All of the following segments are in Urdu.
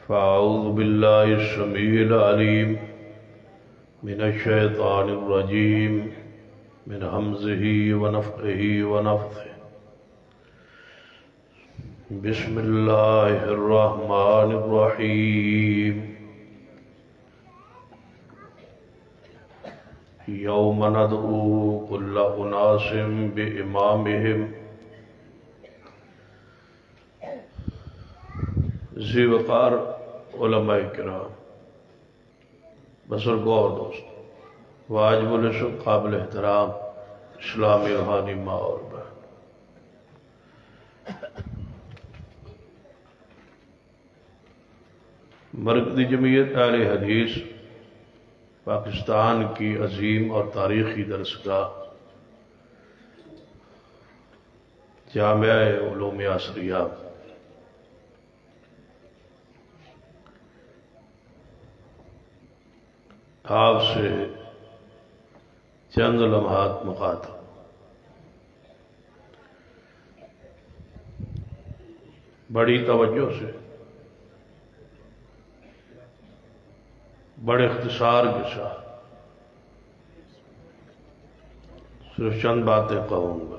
فأعوذ بالله السميع العليم من الشيطان الرجيم من همزه ونفخه ونفثه بسم الله الرحمن الرحيم يوم ندعو كل أناس بإمامهم ذی وقار علماء کرام بزرگوں اور دوست واجب العشق قابل احترام اسلامی روحانی ماں اور بہن، مرکزی جمعیت اہل حدیث پاکستان کی عظیم اور تاریخی درسگاہ جامعہ علوم عصریہ آپ سے چند لمحات مخاطب۔ بڑی توجہ سے بڑے اختصار کے ساتھ صرف چند باتیں کہوں گا،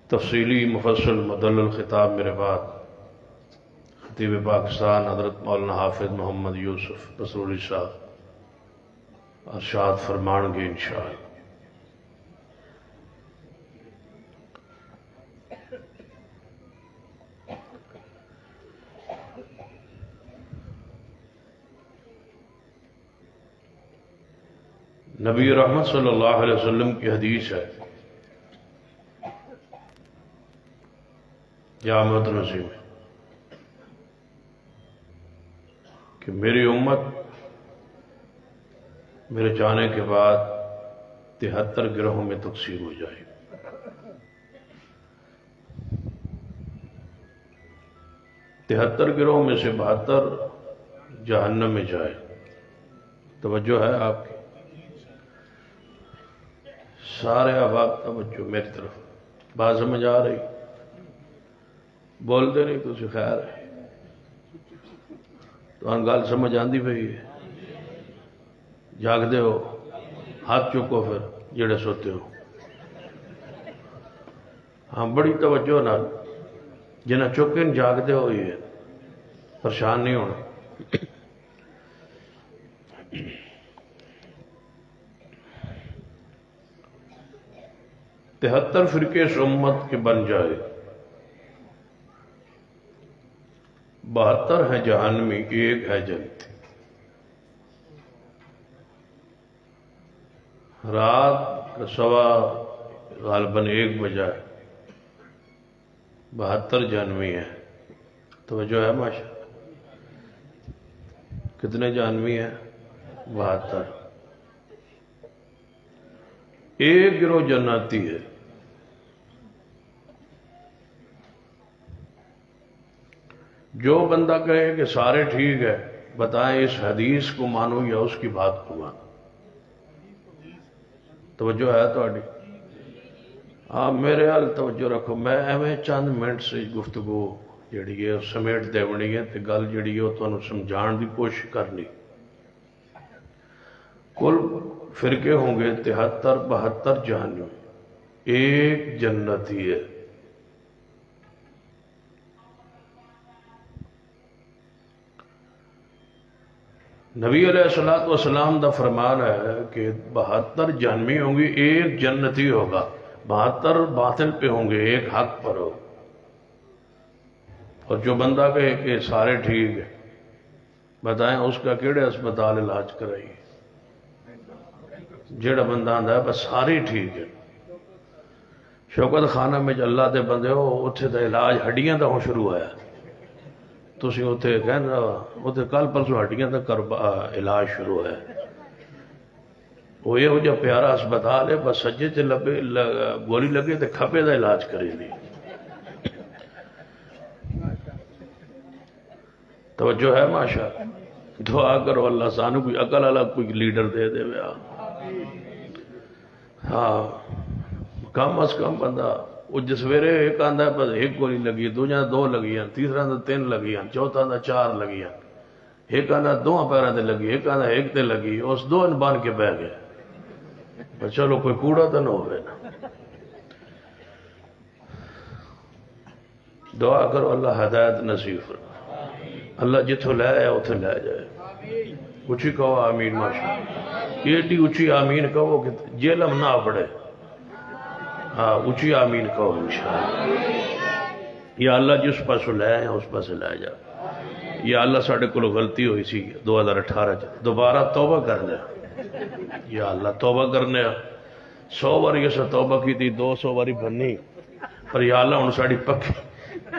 تفصیلی مفصل مدلل خطاب میرے بعد خطیب پاکستان حضرت مولانا حافظ محمد یوسف بسروری صاحب ارشاد فرمان گے انشاءاللہ۔ نبی رحمت صلی اللہ علیہ وسلم کی حدیث ہے جامع الرضی میں کہ میری امت میرے جانے کے بعد 73 گروہوں میں تقسیم ہو جائے گی۔ 73 گروہوں میں سے 72 جہنم میں جائے۔ توجہ ہے آپ کی؟ سارے احباب توجہ میری طرف، بات سمجھ آ رہی؟ بولتے نہیں تو اسے خیر ہے تو گل سمجھ آندی پئی ہے؟ جاگ دے ہو ہاتھ چکو پھر جڑے سوتے ہو۔ ہاں بڑی توجہ نال جنہیں چکن جاگ دے ہو، یہ پریشان نہیں ہونا۔ تہتر فرقے اس امت کے بن جائے، 72 ہیں جہنمی، ایک ہے جنتی۔ رات کا سوا غالباً 1 بجا ہے، 72 جہنمی ہیں۔ توجہ ہے ماشاء؟ کتنے جہنمی ہیں؟ 72۔ ایک گروہ جناتی ہے۔ جو بندہ کہے کہ سارے ٹھیک ہے، بتائیں اس حدیث کو مانو یا اس کی بات کو مانو؟ توجہ ہے تو اڈی؟ ہاں میرے حال توجہ رکھو، میں ایویں چند منٹ سے گفتگو جڑی ہے سمیٹ دیونی ہے تے گل جڑی ہے تو انہوں سمجھان دی کوشش کرنی۔ کل فرقے ہوں گے 73 72 جہنم، ایک جنتی ہے۔ نبی علیہ السلام دا فرمان ہے کہ 72 جہنمی ہوں گی، ایک جنتی ہوگا۔ 72 باطل پہ ہوں گے، ایک حق پر ہو۔ اور جو بندہ کہے کہ سارے ٹھیک ہے، بتائیں اس کا کیڑے اسپتال علاج کرائی؟ جیڑا بندہ آندہ ہے بس سارے ٹھیک ہے۔ شوکت خانہ میں جو اللہ دے بندے ہو اتھے دا علاج ہڈیاں دا ہوں شروع ہے، تو اسی اتھے کہنا اتھے کل پرسوں ہڈیاں دا علاج شروع ہے۔ وہ یہ ہو جا پیارا اسپتال ہے، بس سجے تے گولی لگے تے کھپے دا علاج کرے دی۔ توجہ ہے ماشاء؟ دعا کرو اللہ سانو کوئی عقل والا کوئی لیڈر دے ویا۔ ہاں کم از کم بندہ وہ جسویرے ایک آندا ہے ایک گولی لگی، دوجہ دو لگی ہیں، تیسرا آندا 3 لگی ہیں، چوتھا آندا 4 لگی ہیں، ایک آندا 2 پیراں تے لگی، ایک آندا 1 تے لگی، اس 2 بن کے بہ گئے۔ چلو کوئی کوڑا تو نہ ہوئے نا۔ دعا کرو اللہ ہدایت نصیب فرمائے، اللہ جتھوں لے آیا اتھے لے جائے۔ اچھی کہو آمین ماشاءاللہ، یہ ایڈی اچھی آمین کہو کہ جیلم نہ پڑے۔ ہاں اچھی آمین کہو انشاءاللہ۔ یا اللہ جس پاس لے آئے اس پاس لے جا۔ یا اللہ ساڑھے کو غلطی ہوئی سی 2018 دوبارہ توبہ کرنے، یا اللہ توبہ کرنے 100 باری اسا توبہ کی تھی، 200 باری بننی، پر یا اللہ ان ساڑھی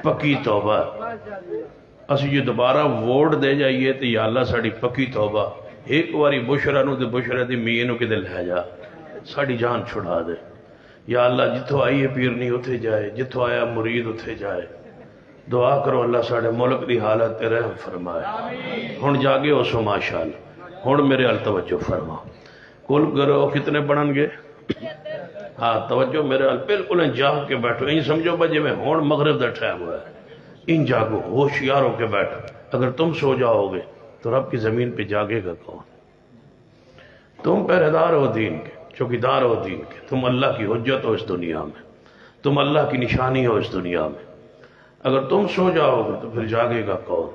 پکی توبہ اسی یہ دوبارہ ووٹ دے جائیے تو یا اللہ ساڑھی پکی توبہ، ایک باری بشرا نو دے بشرا دی مینو کے دل ہے جا، ساڑھی جان چھڑا دے۔ یا اللہ جتھو آئی ہے پیرنی اتھے جائے، جتھو آیا مرید اتھے جائے۔ دعا کرو اللہ ساڑھے ملک دی حالت تے رحم فرمائے۔ ہن جاگے ہو سو ماشاءاللہ، ہن میرے حال توجہ فرما۔ کل گروہ کتنے بڑھن گے؟ ہاں توجہ میرے حال بالکل ان جاگ کے بیٹھو، ان سمجھو بجے میں ہون مغرب دا ٹائم ہوا ہے، ان جاگو ہوشیار ہو کے بیٹھو۔ اگر تم سو جاؤ گے تو رب کی زمین پہ جاگے گا کون؟ تم پہریدار ہو دین کے، چوکیدار ہو دین کے، تم اللہ کی حجت ہو اس دنیا میں، تم اللہ کی نشانی ہو اس دنیا میں۔ اگر تم سو جاؤ گے تو پھر جاگے گا کون؟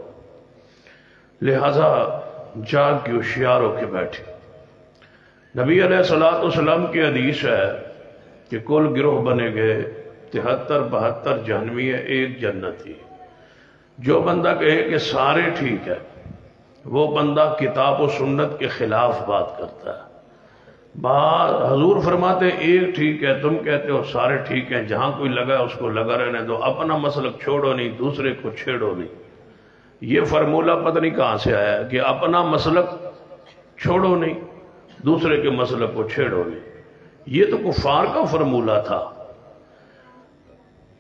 لہذا جاگ کے ہوشیار ہو کے بیٹھے۔ نبی علیہ السلام کی حدیث ہے کہ کل گروہ بنے گئے 73-72 جہنمی ہے، ایک جنتی۔ جو بندہ کہے کہ سارے ٹھیک ہے وہ بندہ کتاب و سنت کے خلاف بات کرتا ہے۔ حضور فرماتے ایک ٹھیک ہے، تم کہتے ہو سارے ٹھیک ہیں، جہاں کوئی لگا ہے اس کو لگا رہنے دو، اپنا مسلک چھوڑو نہیں، دوسرے کو چھیڑو نہیں۔ یہ فرمولہ پتہ نہیں کہاں سے آیا ہے کہ اپنا مسلک چھوڑو نہیں، دوسرے کے مسلک کو چھیڑو نہیں۔ یہ تو کفار کا فرمولہ تھا،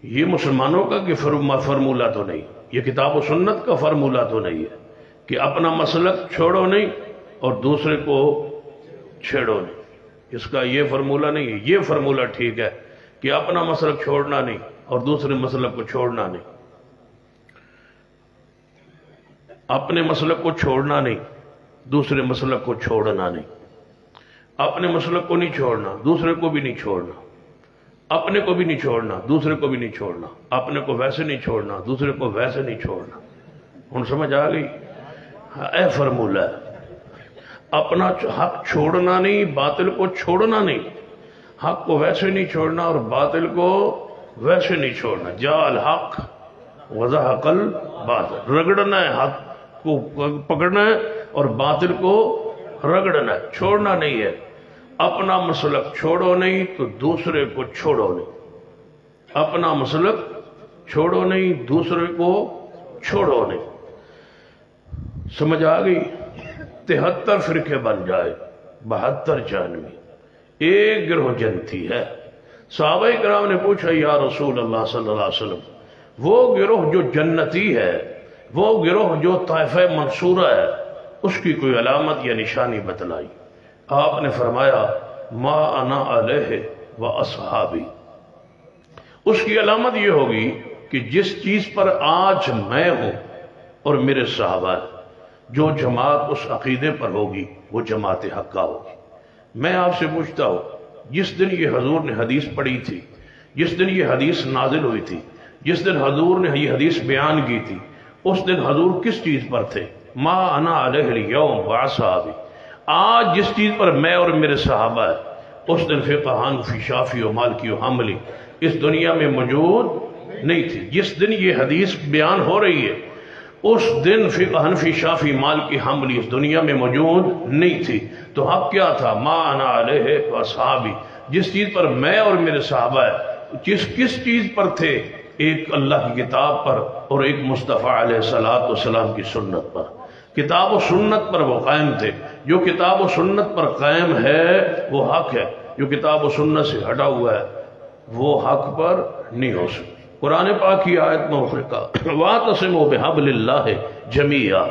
یہ مسلمانوں کا کہ فرمولہ تو نہیں، یہ کتاب و سنت کا فرمولہ تو نہیں ہے کہ اپنا مسلک چھوڑو نہیں اور دوسرے کو چھیڑو نہیں۔ اس کا یہ فرمولہ نہیں ہے، یہ فرمولہ ٹھیک ہے کہ اپنا مسلک چھوڑنا نہیں اور دوسرے مسلک کو چھوڑنا نہیں، اپنے مسلک کو چھوڑنا نہیں، دوسرے مسلک کو چھوڑنا نہیں، اپنے مسلک کو نہیں چھوڑنا، دوسرے کو بھی نہیں چھوڑنا، اپنے کو بھی نہیں چھوڑنا، دوسرے کو بھی نہیں چھوڑنا، اپنے کو ویسے نہیں چھوڑنا، دوسرے کو ویسے نہیں چھوڑنا۔ ان سمجھ آ گئی؟ اے فرمولہ ہے، اپنا حق چھوڑنا نہیں، باطل کو چھوڑنا نہیں، حق کو ویسے نہیں چھوڑنا اور باطل کو ویسے نہیں چھوڑنا۔ جاء الحق وزهق الباطل، رگڑنا ہے، حق کو پکڑنا ہے اور باطل کو رگڑنا ہے، چھوڑنا نہیں ہے۔ اپنا مسلک چھوڑو نہیں تو دوسرے کو چھوڑو نہیں، اپنا مسلک چھوڑو نہیں، دوسرے کو چھوڑو نہیں۔ سمجھ آ گئی؟ 73 فرقے بن جائے، 72 جہنمی، ایک گروہ جنتی ہے۔ صحابہ کرام نے پوچھا یا رسول اللہ صلی اللہ علیہ وسلم، وہ گروہ جو جنتی ہے، وہ گروہ جو طائفہ منصورہ ہے، اس کی کوئی علامت یا نشانی بتلائی؟ آپ نے فرمایا ما انا علیہ و اصحابی، اس کی علامت یہ ہوگی کہ جس چیز پر آج میں ہوں اور میرے صحابہ ہیں، جو جماعت اس عقیدے پر ہوگی وہ جماعت حقہ ہوگی۔ میں آپ سے پوچھتا ہوں، جس دن یہ حضور نے حدیث پڑھی تھی، جس دن یہ حدیث نازل ہوئی تھی، جس دن حضور نے یہ حدیث بیان کی تھی، اس دن حضور کس چیز پر تھے؟ ما انا علیہ اليوم واصحابی، آج جس چیز پر میں اور میرے صحابہ ہیں، اس دن فقہان فی شافی و مالکی و حنبلی اس دنیا میں موجود نہیں تھی۔ جس دن یہ حدیث بیان ہو رہی ہے اس دن فقہان فی شافی مالکی حنبلی اس دنیا میں موجود نہیں تھی، تو حق کیا تھا؟ ما انا علیہ واصحابی، جس چیز پر میں اور میرے صحابہ ہیں، کس چیز پر تھے؟ ایک اللہ کی کتاب پر اور ایک مصطفیٰ علیہ السلام کی سنت پر۔ کتاب و سنت پر وہ قائم تھے۔ جو کتاب و سنت پر قائم ہے وہ حق ہے، جو کتاب و سنت سے ہٹا ہوا ہے وہ حق پر نہیں ہو سکتا۔ قرآن پاک کی آیت مفرقہ وَاعْتَصِمُوا بِحَبْلِ اللَّهِ جَمِيعًا،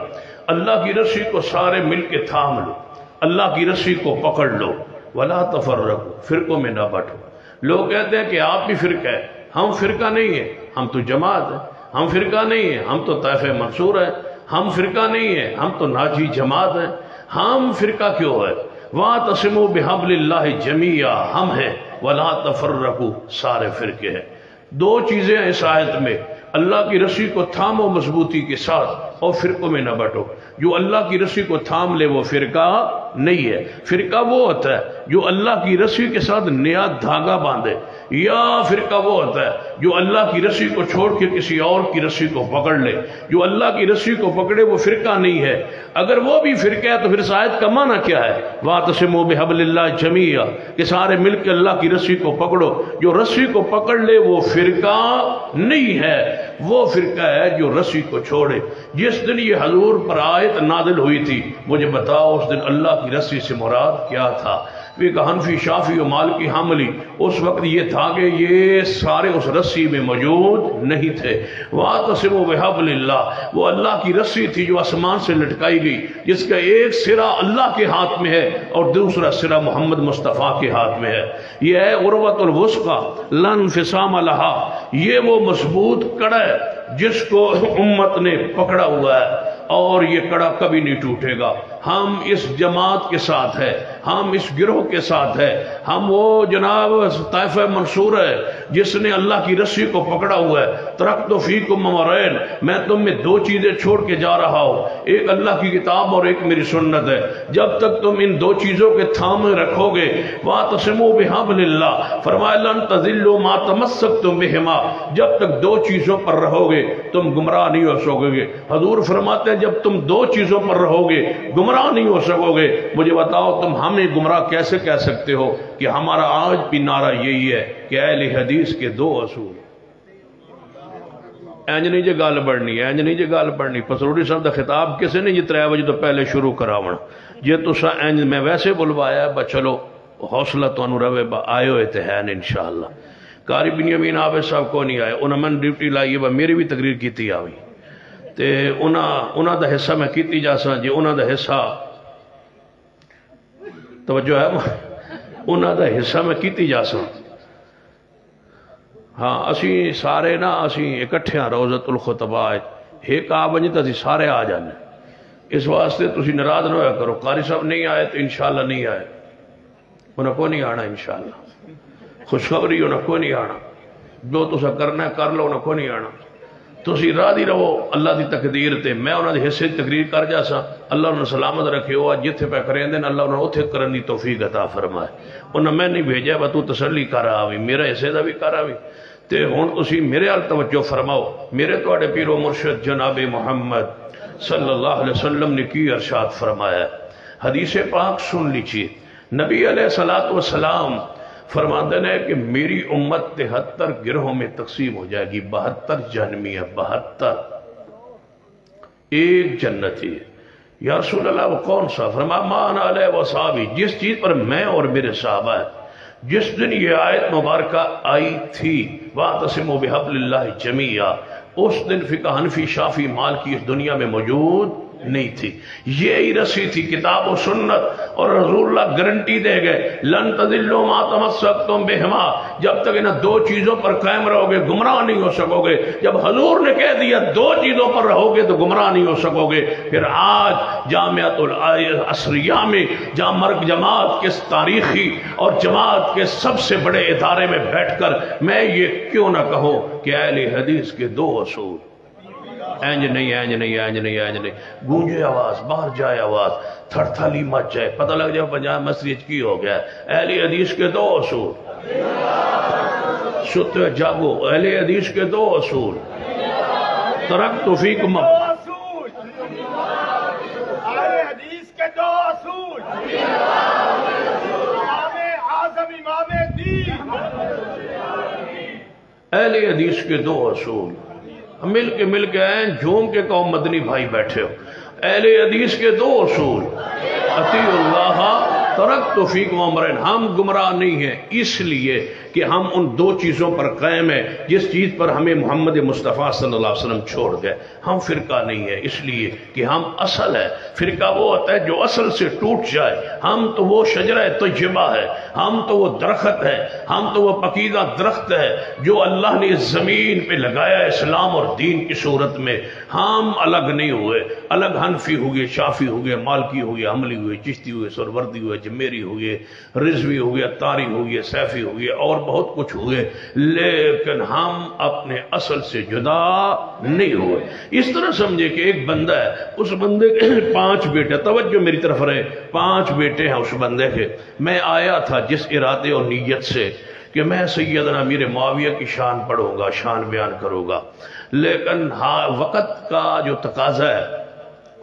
اللہ کی رسی کو سارے مل کے تھام لو، اللہ کی رسی کو پکڑ لو، وَلَا تَفَرَّقُوا، فرقوں میں نہ بٹو۔ لوگ کہتے ہیں کہ آپ بھی فرقہ ہے، ہم فرقہ نہیں ہیں، ہم تو جماعت ہیں. ہم فرقہ نہیں ہیں، ہم تو طائفہ منصور ہیں. ہم فرقہ نہیں ہیں، ہم تو ناجی جماعت ہیں. ہم فرقہ کیوں ہے؟ وَاعْتَصِمُوا بِحَبْلِ اللَّهِ جَمِيعًا ہم ہیں، وَلَا تَفَرَّقُوا سارے فرقے ہیں. دو چیزیں ہیں اس آیت میں. اللہ کی رسی کو تھامو مضبوطی کے ساتھ اور فرقوں میں نہ بٹو. جو اللہ کی رسی کو تھام لے وہ فرقہ نہیں ہے. فرقہ وہ ہوتا ہے جو اللہ کی رسی کے ساتھ نیا دھاگا باندھے، یا فرقہ وہ ہوتا ہے جو اللہ کی رسی کو چھوڑ کے کسی اور کی رسی کو پکڑ لے. جو اللہ کی رسی کو پکڑے وہ فرقہ نہیں ہے. اگر وہ بھی فرقہ ہے تو پھر اس آیت کا معنی کیا ہے؟ وَاعْتَصِمُوا بِحَبْلِ اللَّهِ جَمِيعًا کہ سارے مل کے اللہ کی رسی کو پکڑو. جو رسی کو پکڑ لے وہ فرقہ نہیں ہے، وہ فرقہ ہے جو رسی کو چھوڑے. جس دن یہ حضور پر آیت نازل ہوئی تھی، مجھے بتاؤ اس دن اللہ کی رسی سے مراد کیا تھا؟ ایک حنفی، شافعی و مالکی، حنبلی اس وقت یہ تھا کہ یہ سارے اس رسی میں موجود نہیں تھے. وَاعْتَصِمُوا بِحَبْلِ اللَّهِ وہ اللہ کی رسی تھی جو آسمان سے لٹکائی گئی، جس کا ایک سرا اللہ کے ہاتھ میں ہے اور دوسرا سرا محمد مصطفیٰ کے ہاتھ میں ہے. یہ ہے عروۃ الوثقیٰ لا انفصام لہا. یہ وہ مضبوط کڑا ہے جس کو امت نے پکڑا ہوا ہے اور یہ کڑا کبھی نہیں ٹوٹے گا. ہم اس جماعت کے ساتھ ہے، ہم اس گروہ کے ساتھ ہے. ہم وہ جناب طائفہ منصور ہے جس نے اللہ کی رسی کو پکڑا ہوا ہے. ترکت فیکم امرین میں تم میں دو چیزیں چھوڑ کے جا رہا ہوں، ایک اللہ کی کتاب اور ایک میری سنت ہے. جب تک تم ان دو چیزوں کے تھامے رکھو گے، واعتصموا بحبل اللہ فرمایا لن تضلوا ما تمسکتم بہما جب تک دو چیزوں پر رہو گے تم گمراہ نہیں ہو سکو گے. حضور فرماتے ہیں جب تم دو چیزوں پر رہو گے گمراہ نہیں ہو سکو گے. مجھے بتاؤ تم ہمیں گمراہ کیسے کہہ سکتے ہو؟ کہ ہمارا آج بھی نعرہ یہی ہے کہ اہل حدیث کے دو اصول. اینج نہیں جے گال بڑھنی، اینج نہیں جے گال بڑھنی. پسروڑی صاحب دا خطاب کسے نے یہ 3 بجے تو پہلے شروع کراونا. یہ تو سا اینج میں ویسے بلوایا ہے، چلو حوصلہ تو انہوں روے با آئے ہوئے تھے ہیں انشاءاللہ. قاری بنیامین عابد صاحب کو نہیں آئے، انہوں نے ڈیوٹی لائی ہے، میری بھی تقریر کیتی آوی تے انہاں دا حصہ میں کیتی جا سا. جی انہاں دا حصہ توجہ ہے، انہاں دا حصہ میں کیتی جا سا. ہاں اسی سارے نا اسی اکٹھے ہیں روضۃ الخطباء ایک آ بنی تو اسی سارے آ جانے. اس واسطے تسی ناراض نہ ہویا کرو. قاری صاحب نہیں آئے تو انشاءاللہ نہیں آئے، انہوں کو نہیں آنا انشاءاللہ. خوشخبری انہوں کو نہیں آنا، جو تسا کرنا ہے کر لو، انہوں کو نہیں آنا. تسی راضی رہو اللہ دی تقدیر تے. میں انہوں نے حصے تقریر کر جا سا، اللہ انہوں نے سلامت رکھے ہوا جتھے پہ کریں دیں اللہ انہوں نے اتھے کرن دی توفیق عطا فرمائے. انہوں میں نہیں بھیجا با تو تسلی کر آوی، میرا حصے دا بھی کر آوی. تے ہون تسی میرے حال توجہ فرماؤ. میرے توڑے پیر و مرشد جناب محمد صلی اللہ علیہ وسلم نے کی ارشاد فرمایا ہے. حدیث پاک سن لیجیے. نبی علیہ السلام فرماتے ہیں کہ میری امت 73 گروہوں میں تقسیم ہو جائے گی. 72 جہنمیہ، 72 ایک جنتی. یا رسول اللہ وہ کون سا؟ فرمایا ما انا علیہ و صحابی جس چیز پر میں اور میرے صحابہ ہیں. جس دن یہ آیت مبارکہ آئی تھی واعتصموا بحبل اللہ جمیعا، اس دن فقہ حنفی شافعی مالکی اس دنیا میں موجود نہیں تھی. یہی رسی تھی کتاب و سنت. اور رسول اللہ گارنٹی دے گئے لن تضلوا ما تمسکتم بہما جب تک انہاں دو چیزوں پر قائم رہو گے گمراہ نہیں ہو سکو گے. جب حضور نے کہہ دیا دو چیزوں پر رہو گے تو گمراہ نہیں ہو سکو گے. پھر آج جامعۃ العصریہ میں جہاں مرگ جماعت کے تاریخی اور جماعت کے سب سے بڑے ادارے میں بیٹھ کر میں یہ کیوں نہ کہوں کہ اہل حدیث کے دو اصول. اینج نہیں، اینج نہیں، اینج نہیں، اینج نہیں. گونجے آواز، باہر جائے آواز، تھڑ تھالی مچ جائے، پتہ لگ جائے پنجاب مسجد کی ہو گیا. اہل حدیث کے دو اصول. ستے جاگو، اہل حدیث کے دو اصول. ترکت فیکم اہل حدیث کے دو اصول. مل کے آئیں جھوم کے کہو مدنی بھائی بیٹھے ہو. اہل حدیث کے دو اصول اطیعوا اللہ ترکت فیکم امرین، ہم گمراہ نہیں ہیں اس لیے کہ ہم ان دو چیزوں پر قائم ہیں جس چیز پر ہمیں محمد مصطفیٰ صلی اللہ علیہ وسلم چھوڑ گئے. ہم فرقہ نہیں ہے اس لیے کہ ہم اصل ہے. فرقہ وہ ہوتا ہے جو اصل سے ٹوٹ جائے. ہم تو وہ شجرہ طیبہ ہے، ہم تو وہ درخت ہے، ہم تو وہ پکیزہ درخت ہے جو اللہ نے اس زمین پہ لگایا اسلام اور دین کی صورت میں. ہم الگ نہیں ہوئے. الگ حنفی ہوئے، شافی ہوئے، مالکی ہوئے، حنبلی ہوئے، چشتی ہوئے، سہروردی ہوئے، جمیری ہوئے، رضوی ہوئے، اتاری ہوئے، سیفی ہوئے اور بہت کچھ ہوئے، لیکن ہم اپنے اصل سے جدا نہیں ہوئے. اس طرح سمجھے کہ ایک بندہ ہے، اس بندے کے 5 بیٹے، توجہ میری طرف رہے، 5 بیٹے ہیں اس بندے کے. میں آیا تھا جس ارادے اور نیت سے کہ میں سیدنا امیر معاویہ کی شان پڑھوں گا، شان بیان کروں گا، لیکن وقت کا جو تقاضا ہے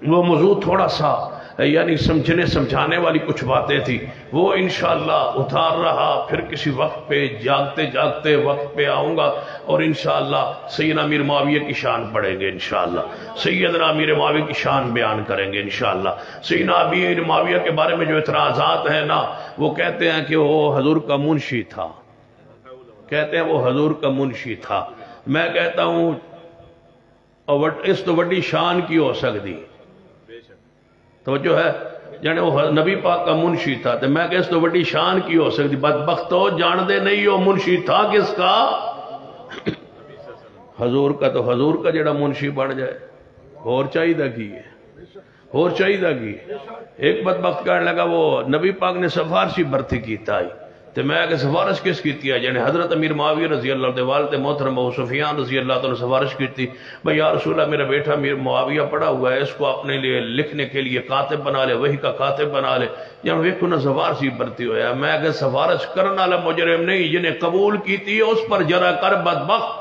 وہ موضوع تھوڑا سا یعنی سمجھنے سمجھانے والی کچھ باتیں تھی، وہ انشاءاللہ اتار رہا. پھر کسی وقت پہ جاگتے جاگتے وقت پہ آؤں گا اور انشاءاللہ سیدنا امیر معاویہ کی شان پڑھیں گے. انشاءاللہ سیدنا امیر معاویہ کی شان بیان کریں گے. انشاءاللہ سیدنا امیر معاویہ کے بارے میں جو اعتراضات ہیں نا، وہ کہتے ہیں کہ وہ حضور کا منشی تھا، کہتے ہیں وہ حضور کا منشی تھا. میں کہتا ہوں اس تو بڑی شان کی ہو سکتی، توجہ ہے، جانے وہ نبی پاک کا منشی تھا، تو میں کہ اس تو بڑی شان کی ہو سکتی. بدبختو جان دے نہیں ہو منشی تھا کس کا؟ حضور کا. تو حضور کا جڑا منشی بن جائے اور چاہیے دا کی ہے، اور چاہیے دا کی. ایک بدبخت کہنے لگا وہ نبی پاک نے سفارشی برتی کی تائی، تو میں کہ سفارش کس کی تھی؟ یعنی حضرت امیر معاویہ رضی اللہ عنہ والد محترم ابو سفیان رضی اللہ عنہ سفارش کی تھی، بھئی یا رسول اللہ میرا بیٹا امیر معاویہ پڑا ہوا ہے، اس کو اپنے لیے لکھنے کے لیے کاتب بنا لے، وہی کا کاتب بنا لے. جب ویکھو نہ سفارشی برتی ہویا. میں کہ سفارش کرنا والا مجرم نہیں، جنہیں قبول کی تھی اس پر جرا کر بدبخت.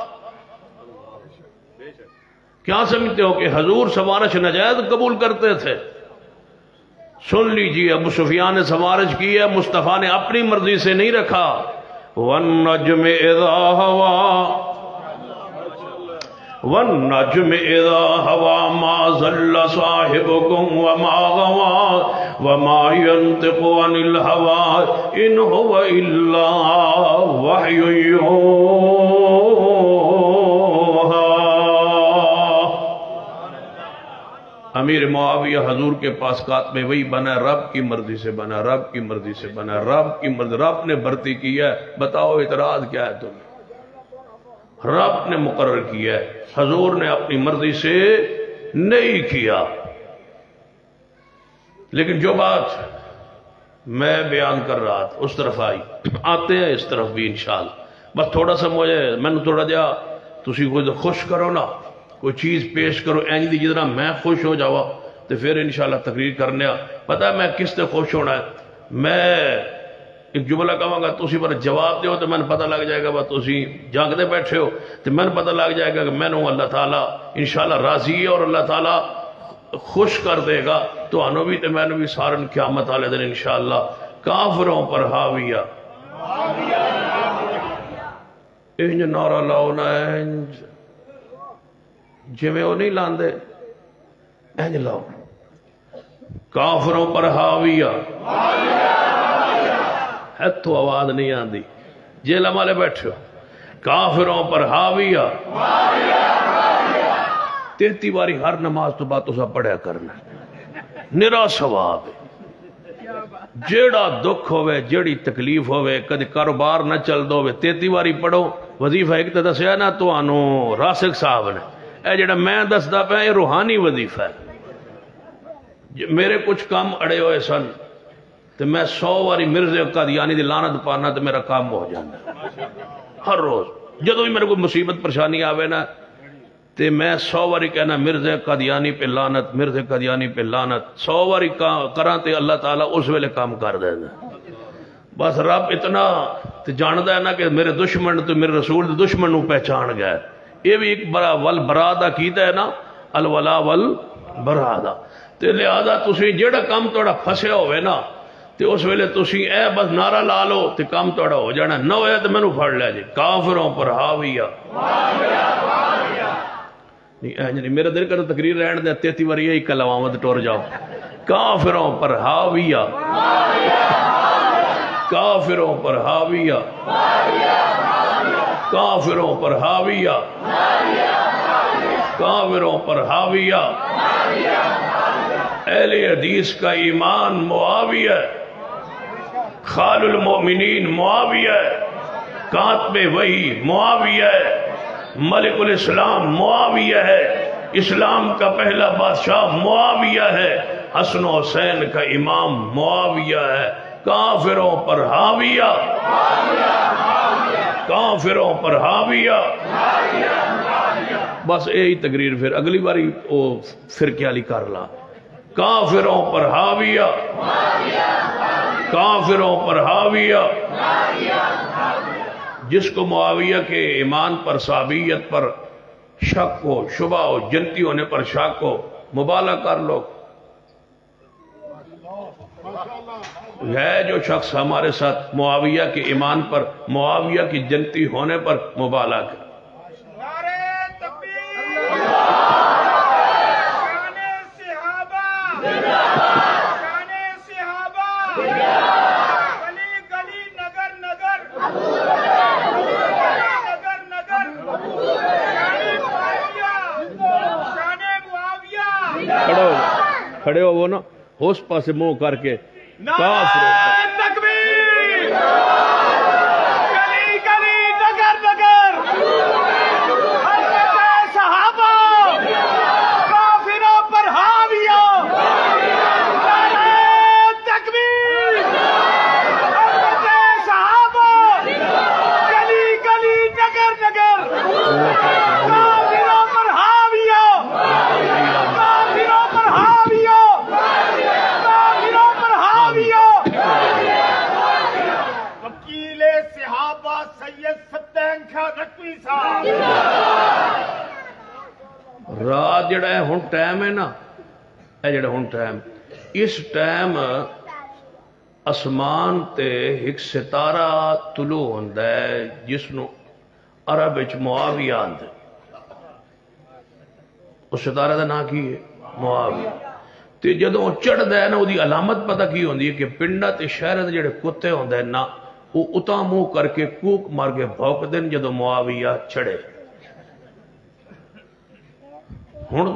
کیا سمجھتے ہو کہ حضور سفارش ناجائز قبول کرتے تھے؟ سن لیجیے، ابو سفیان نے سفارش کی ہے، مصطفیٰ نے اپنی مرضی سے نہیں رکھا. وَالنَّجْمِ إِذَا هَوَى وَالنَّجْمِ إِذَا هَوَى مَا ضَلَّ صَاحِبُكُمْ وَمَا غَوَى وَمَا يَنطِقُ عَنِ الْهَوَى إِنْ هُوَ إِلَّا وَحْيٌ يُوحَىٰ. امیر معاویہ حضور کے پاس کاتب وہی بنا، رب کی مرضی سے بنا، رب کی مرضی سے بنا، رب کی مرضی. رب نے بھرتی کی ہے، بتاؤ اعتراض کیا ہے تمہیں؟ رب نے مقرر کیا ہے، حضور نے اپنی مرضی سے نہیں کیا. لیکن جو بات میں بیان کر رہا تھا اس طرف آتے ہیں، اس طرف بھی انشاءاللہ. بس تھوڑا سا مجھے میں نے تھوڑا جا تسی کوئی خوش کرو نا، کوئی چیز پیش کرو اینج دی جتنا میں خوش ہو جاوا، تو پھر انشاءاللہ تقریر کرنے. پتہ ہے میں کس سے خوش ہونا ہے؟ میں ایک جملہ کہوں گا، تسی پر جواب دیو تو میں نے پتہ لگ جائے گا، تسی جاگتے بیٹھے ہو تو میں نے پتہ لگ جائے گا کہ میں نے اللہ تعالیٰ انشاءاللہ راضی ہے اور اللہ تعالیٰ خوش کر دے گا. تو انہوں بھی تو میں نے بھی سارن قیامت والے دن انشاءاللہ کافروں پر حاویہ انج نعرہ لاؤ نا، انج جی میں وہ نہیں لاندے، اینج لاؤ، کافروں پر حاویہ ہے تو آواز نہیں آندی. جیل ہمارے بیٹھے ہو، کافروں پر حاویہ 33 باری ہر نماز تو بات اسا پڑھیا کرنا، نرا ثواب ہے. جیڑا دکھ ہوئے، جیڑی تکلیف ہوئے، کدی کاروبار نہ چل دو، 33 باری پڑھو. وظیفہ ایک تو دسیا نا تو آنو راسک صاحب نے، اے جڑا میں دسدا پیا یہ روحانی وظیفہ ہے. میرے کچھ کام اڑے ہوئے سن تو میں 100 باری مرزے قادیانی دی لعنت پانا تو میرا کام ہو جانا. ہر روز جدو بھی میرے کوئی مصیبت پریشانی آوے نا تو میں 100 باری کہنا مرزے قادیانی پہ لعنت، مرزے قادیانی پہ لعنت. 100 باری کراں تے اللہ تعالیٰ اس ویلے کام کر دے گا. بس رب اتنا تو جاندہ ہے نا کہ میرے دشمن تو میرے رسول دے دشمن نو پہچان گئے. یہ بھی ایک بڑا والبرادہ کیتا ہے نا، الولا والبرادہ. تے لہذا تسی جیڑا کام توڑا پھسیا ہوئے نا تے اس ویلے تسی اے بس نعرہ لا لو تے کام توڑا ہو جانا. نہ ہویا تے میں نو پھڑ لیا جی، کافروں پر حاویہ. نہیں میرا دل کر تقریر رہن دے 33 واری یہی کلمات ٹور جاؤ. کافروں پر حاویہ، کافروں پر حاویہ، کافروں پر حاویہ، کافروں پر حاویہ. اہل حدیث کا ایمان معاویہ، خال المؤمنین معاویہ، کاتب وحی معاویہ، ملک الاسلام معاویہ ہے، اسلام کا پہلا بادشاہ معاویہ ہے، حسن و حسین کا امام معاویہ ہے. کافروں پر حاویہ، کافروں پر حاویہ. بس یہی تقریر پھر اگلی باری وہ فرقے والی کر لا. کافروں پر حاویہ، کافروں پر حاویہ. جس کو معاویہ کے ایمان پر، صحابیت پر شک ہو، شبہ ہو، جنتی ہونے پر شک ہو، مبالغہ کر لو. ہے جو شخص ہمارے ساتھ معاویہ کے ایمان پر، معاویہ کی جنتی ہونے پر مبالغہ کرے. کھڑے ہو وہ نا اس پاسے منہ کر کے تکبیر، گلی گلی نگر نگر حضرت صحابہ کافروں پر حاویہ. تکبیر، حضرت صحابہ گلی گلی نگر نگر کافروں پر حاویہ، کافروں پر حاویہ. وکیل صحابہ سید ستین خان رکوی صاحب. رات جڑا ہے ہن ٹائم ہے نا، اے جڑا ہن ٹائم، اس ٹائم اسمان تے ایک ستارہ طلوع ہوندا ہے جس نو عرب وچ معاویہ آندے. اس ستارہ دا نام کی ہے؟ معاویہ. تے جدوں چڑھدا ہے نا، وہ دی علامت پتہ کی ہوندی ہے کہ پنڈا تے شہر دے جڑے کتے ہوندے نا، وہ اتاں منہ کر کے کوک مار کے بھوک دین جدوں معاویہ چڑھے. ہن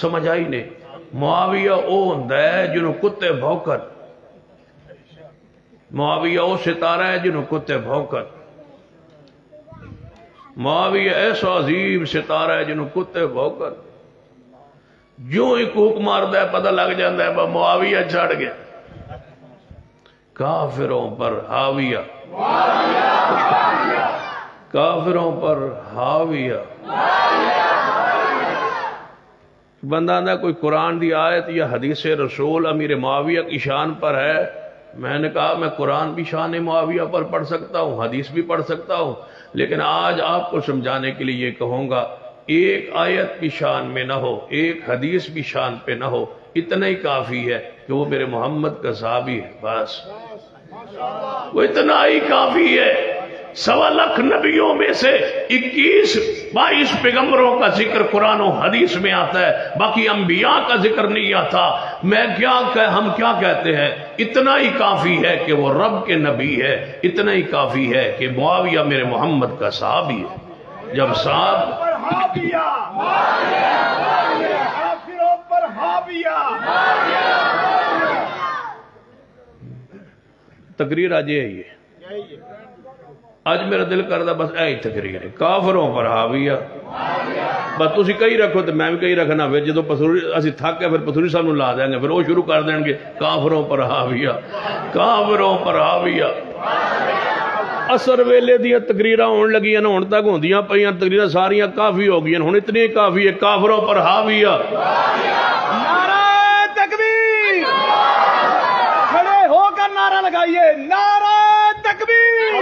سمجھ آئی نے؟ معاویہ او ہوندا ہے جنوں کتے بھوکن، معاویہ او ستارہ ہے جنوں کتے بھوکن. معاویہ ایسا عظیم ستارہ ہے جنوں کتے بھوکن. جو ہی کوک ماردا ہے پتہ لگ جاندہ ہے معاویہ چڑھ گیا. کافروں پر حاویہ، کافروں پر حاویہ. بندہ آندہ کوئی قرآن دی آیت یا حدیث رسول امیر معاویہ کی شان پر ہے. میں نے کہا میں قرآن بھی شان معاویہ پر پڑھ سکتا ہوں، حدیث بھی پڑھ سکتا ہوں، لیکن آج آپ کو سمجھانے کے لیے یہ کہوں گا ایک آیت بھی شان میں نہ ہو، ایک حدیث بھی شان پہ نہ ہو، اتنا ہی کافی ہے کہ وہ میرے محمد کا صحابی ہے. بس وہ اتنا ہی کافی ہے. 1.25 لاکھ نبیوں میں سے 21-22 پیغمبروں کا ذکر قرآن و حدیث میں آتا ہے، باقی انبیاء کا ذکر نہیں آتا. ہم کیا کہتے ہیں؟ اتنا ہی کافی ہے کہ وہ رب کے نبی ہے، اتنا ہی کافی ہے کہ معاویہ میرے محمد کا صحابی ہے. جب صاحب کافروں پر حاویہ. تقریر آج یہ ہے. آج میرا دل کرتا بس اے تقریر ہے، کافروں پر حاویہ. بس تسی کئی رکھو تو میں بھی کئی رکھنا. پھر جدو پسوری اسی تھک کے پھر پسوری صاحب نو لا دیں گے، پھر وہ شروع کر دیں گے کافروں پر حاویہ، کافروں پر حاویہ. اثر ویلے دیا تقریرہ ہون لگی ہیں، ہون تک ہوندیاں پئیاں تقریرہ ساریاں کافی ہو گئی ہیں. ہن اتنی کافی ہے کافروں پر حاویہ. نعرہ تکبیر، کھڑے ہو کر نعرہ لگائیے. نعرہ تکبیر،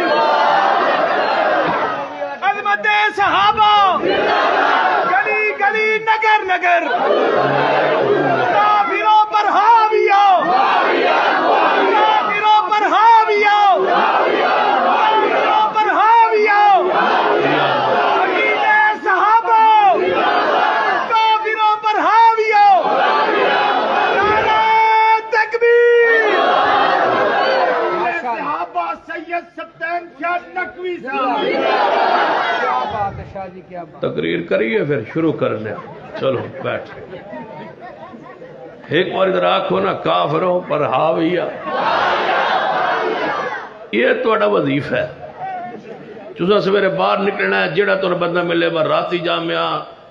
عظمت صحابہ گلی گلی نگر نگر کافروں پر حاویہ، کافروں پر حاویہ، کافروں پر حاویہ. عقیدہ صحابہ تقریر کریے پھر شروع کرنے. چلو بیٹھ. ایک بار ادھر آکھو نا کافروں پر حاویہ. یہ توڑا وظیفہ ہے. چوسا سویرے باہر نکلنا ہے جیڑا تو بندہ ملے بار راتی جامعہ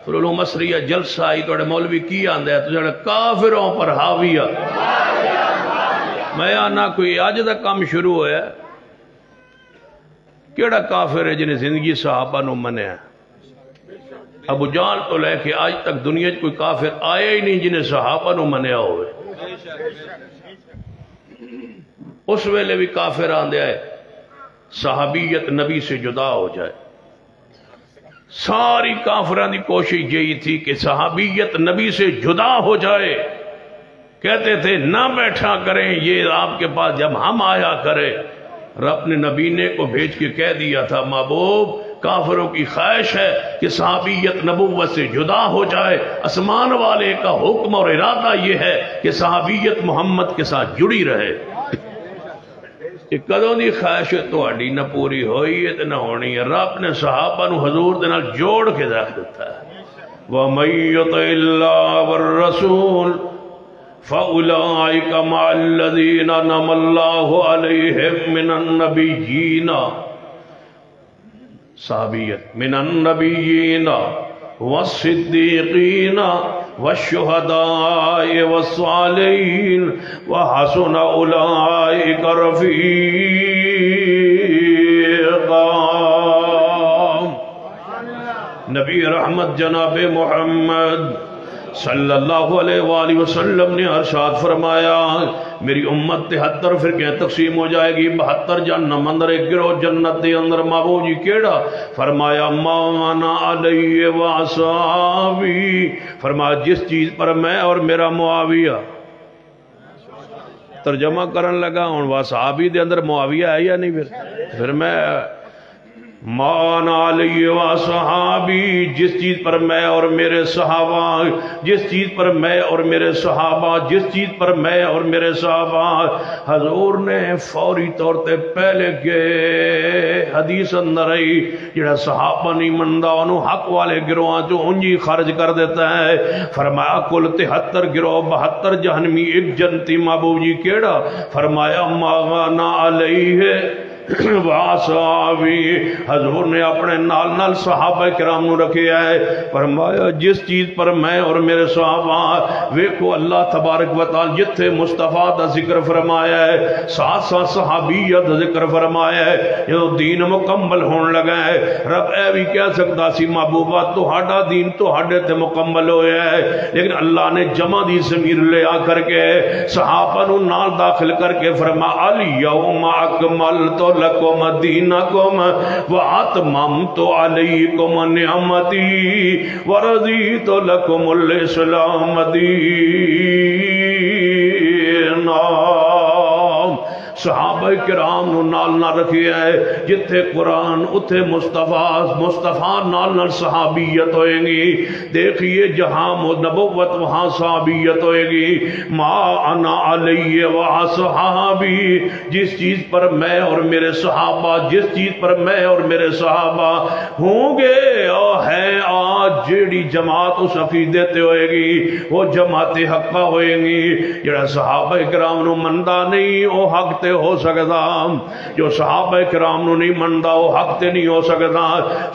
علوم مصریہ جلسہ آئی توڑے مولوی کی آندہ ہے تو جڑا کافروں پر حاویہ. میں آنا کوئی آج دا کام شروع ہویا ہے. کیڑا کافر ہے جنہیں زندگی صحابہ نو منیا ہے؟ ابو جہل تو لے کے آج تک دنیا کوئی کافر آیا ہی نہیں جنہیں صحابہ نو منیا ہوئے. اس ویلے بھی کافر آندے آئے صحابیت نبی سے جدا ہو جائے. ساری کافران دی کوشش یہی تھی کہ صحابیت نبی سے جدا ہو جائے. کہتے تھے نہ بیٹھا کریں یہ آپ کے پاس جب ہم آیا کریں. رب نے نبی نے کو بھیج کے کہہ دیا تھا محبوب کافروں کی خواہش ہے کہ صحابیت نبوت سے جدا ہو جائے. آسمان والے کا حکم اور ارادہ یہ ہے کہ صحابیت محمد کے ساتھ جڑی رہے. کدوں دی خواہش تہاڈی نہ پوری ہوئی ہے تے نہ ہونی ہے. رب نے صحابہ نو حضور دے نال جوڑ کے رکھ دیتا ہے. وَمَن يُطِعِ اللَّهَ وَالرَّسُولَ فَأُولَٰئِكَ مَعَ الَّذِينَ أَنْعَمَ اللَّهُ عَلَيْهِم مِّنَ النَّبِيِّينَ صحابیت من النبیین والصدیقین والشہداء والصالحین وحسن اولئک رفیقا. نبی رحمت جناب محمد صلی اللہ علیہ وآلہ وسلم نے ارشاد فرمایا میری امت 73 فرقیں تقسیم ہو جائے گی. 72 جہنم اندر ایک گروہ جنت دے اندر. محبوب جی کیڑا؟ فرمایا ما انا علیہ واصحابی. فرمایا جس چیز پر میں اور میرا معاویہ. ترجمہ کرن لگا ہوں واصحابی دے اندر معاویہ ہے یا نہیں؟ پھر میں مان علیہ واصحابی جس چیز پر میں اور میرے صحابہ جس چیز پر میں اور میرے صحابہ جس چیز پر میں اور میرے صحابہ. حضور نے فوری طور تے پہلے کے حدیث اندر آئی جڑا صحابہ نہیں مندا انہوں حق والے گروہاں جو انجی خارج کر دیتا ہے. فرمایا کل 73 گروہ 72 جہنمی ایک جنتی. محبوب جی کیڑا؟ فرمایا ماغانا علیہ واصحابی. حضور نے اپنے نال نال صحابہ کرام نو رکھے ہے. فرمایا جس چیز پر میں اور میرے صحابہ. ویکھو اللہ تبارک و تعالی جتھے مصطفیٰ دا ذکر فرمایا ہے ساتھ ساتھ صحابیت دا ذکر فرمایا ہے. جو دین مکمل ہون لگا ہے رب اے بھی کہہ سکتا سی محبوبہ تہاڈا دین تہاڈے تے مکمل ہویا ہے. لیکن اللہ نے جمع دی ضمیر لے آ کر کے صحابہ نو نال داخل کر کے فرمایا الیوم اکملت لکم دینکم واتممت علیکم نعمتی ورضیت لکم الاسلام دینا. صحابہ کرام نو نال نہ رکھے ہے. جتھے قرآن اتھے مصطفیٰ نال نال صحابیت ہوئے گی. دیکھئے جہاں نبوت وہاں صحابیت ہوئے گی. ما انا علیہ واصحابی جس چیز پر میں اور میرے صحابہ جس چیز پر میں اور میرے صحابہ ہوں گے اور ہے آج جیڑی جماعت اس عقیدے تے ہوئے گی وہ جماعت حقہ ہوئے گی. جڑا صحابہ کرام نو مندہ نہیں وہ حق تے ہو سکتا. جو صحابہ کرام نو نہیں مندہ وہ حق تے نہیں ہو سکتا.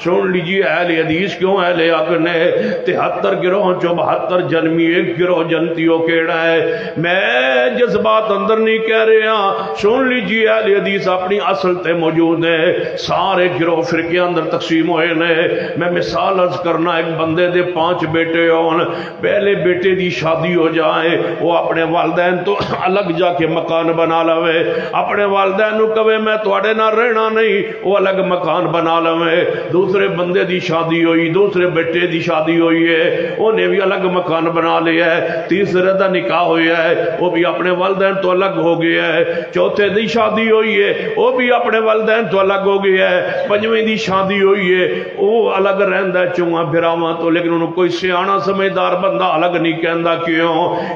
سن لیجیے اہل حدیث کیوں اہل حق نے 73 گروہ جو 72 جنمی ایک گروہ جنتیوں کیڑا ہے. میں جذبات اندر نہیں کہہ رہے ہیں. سن لیجیے اہل حدیث اپنی اصل تے موجود ہے. سارے گروہ فرقے اندر تقسیم ہوئے نے. میں مثال عرض کرنا ایک بندے دے 5 بیٹے ہون. پہلے بیٹے دی شادی ہو جائے وہ اپنے والدین تو الگ جا کے مکان بنا لوے. اپنے والدین نو کہے میں تواڈے نال رہنا نہیں وہ الگ مکان بنا لوے. دوسرے بندے دی شادی ہوئی دوسرے بیٹے دی شادی ہوئی ہے انہیں بھی الگ مکان بنا لیا ہے. تیسرے دا نکاح ہویا ہے وہ بھی اپنے والدین تو الگ ہو گیا ہے. چوتھے دی شادی ہوئی ہے وہ بھی اپنے والدین تو الگ ہو گیا ہے. پنجویں دی شادی ہوئی ہے وہ الگ رہندا ہے چواں بھراواں علماء تو لیکن انہوں کوئی سیانا سمجھدار بندہ الگ نہیں کہندا. کیوں؟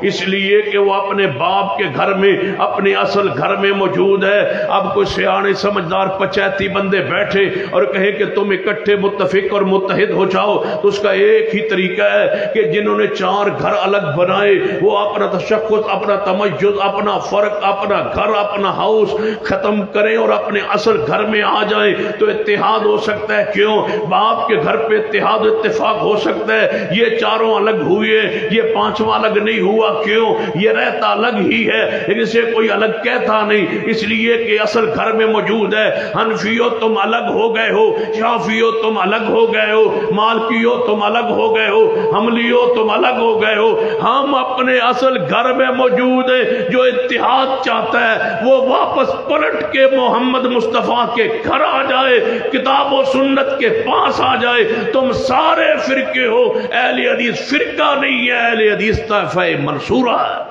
اس لیے کہ وہ اپنے باپ کے گھر میں اپنے اصل گھر میں موجود ہے. اب کوئی سیانے سمجھدار پچیتی بندے بیٹھے اور کہیں کہ تم اکٹھے متفق اور متحد ہو جاؤ تو اس کا ایک ہی طریقہ ہے کہ جنہوں نے 4 گھر الگ بنائے وہ اپنا تشخص، اپنا تمیز، اپنا فرق، اپنا گھر، اپنا ہاؤس ختم کریں اور اپنے اصل گھر میں آ جائیں تو اتحاد ہو سکتا ہے. کیوں؟ باپ کے گھر پہ اتحاد اتفاق ہو سکتا ہے. یہ 4 الگ ہوئے، یہ 5واں الگ نہیں ہوا. کیوں؟ یہ رہتا الگ ہی ہے لیکن اسے کوئی الگ کہتا نہیں، اس لیے کہ اصل گھر میں موجود ہے. حنفیو تم الگ ہو گئے ہو، شافیو تم الگ ہو گئے ہو، مالکیو تم الگ ہو گئے ہو، حنبلیو تم الگ ہو گئے ہو. ہم اپنے اصل گھر میں موجود ہیں. جو اتحاد چاہتا ہے وہ واپس پلٹ کے محمد مصطفیٰ کے گھر آ جائے، کتاب و سنت کے پاس آ جائے. تم سارے فرقے ہو، اہل حدیث فرقہ نہیں ہے، اہل حدیث طائفہ منصورہ ہے.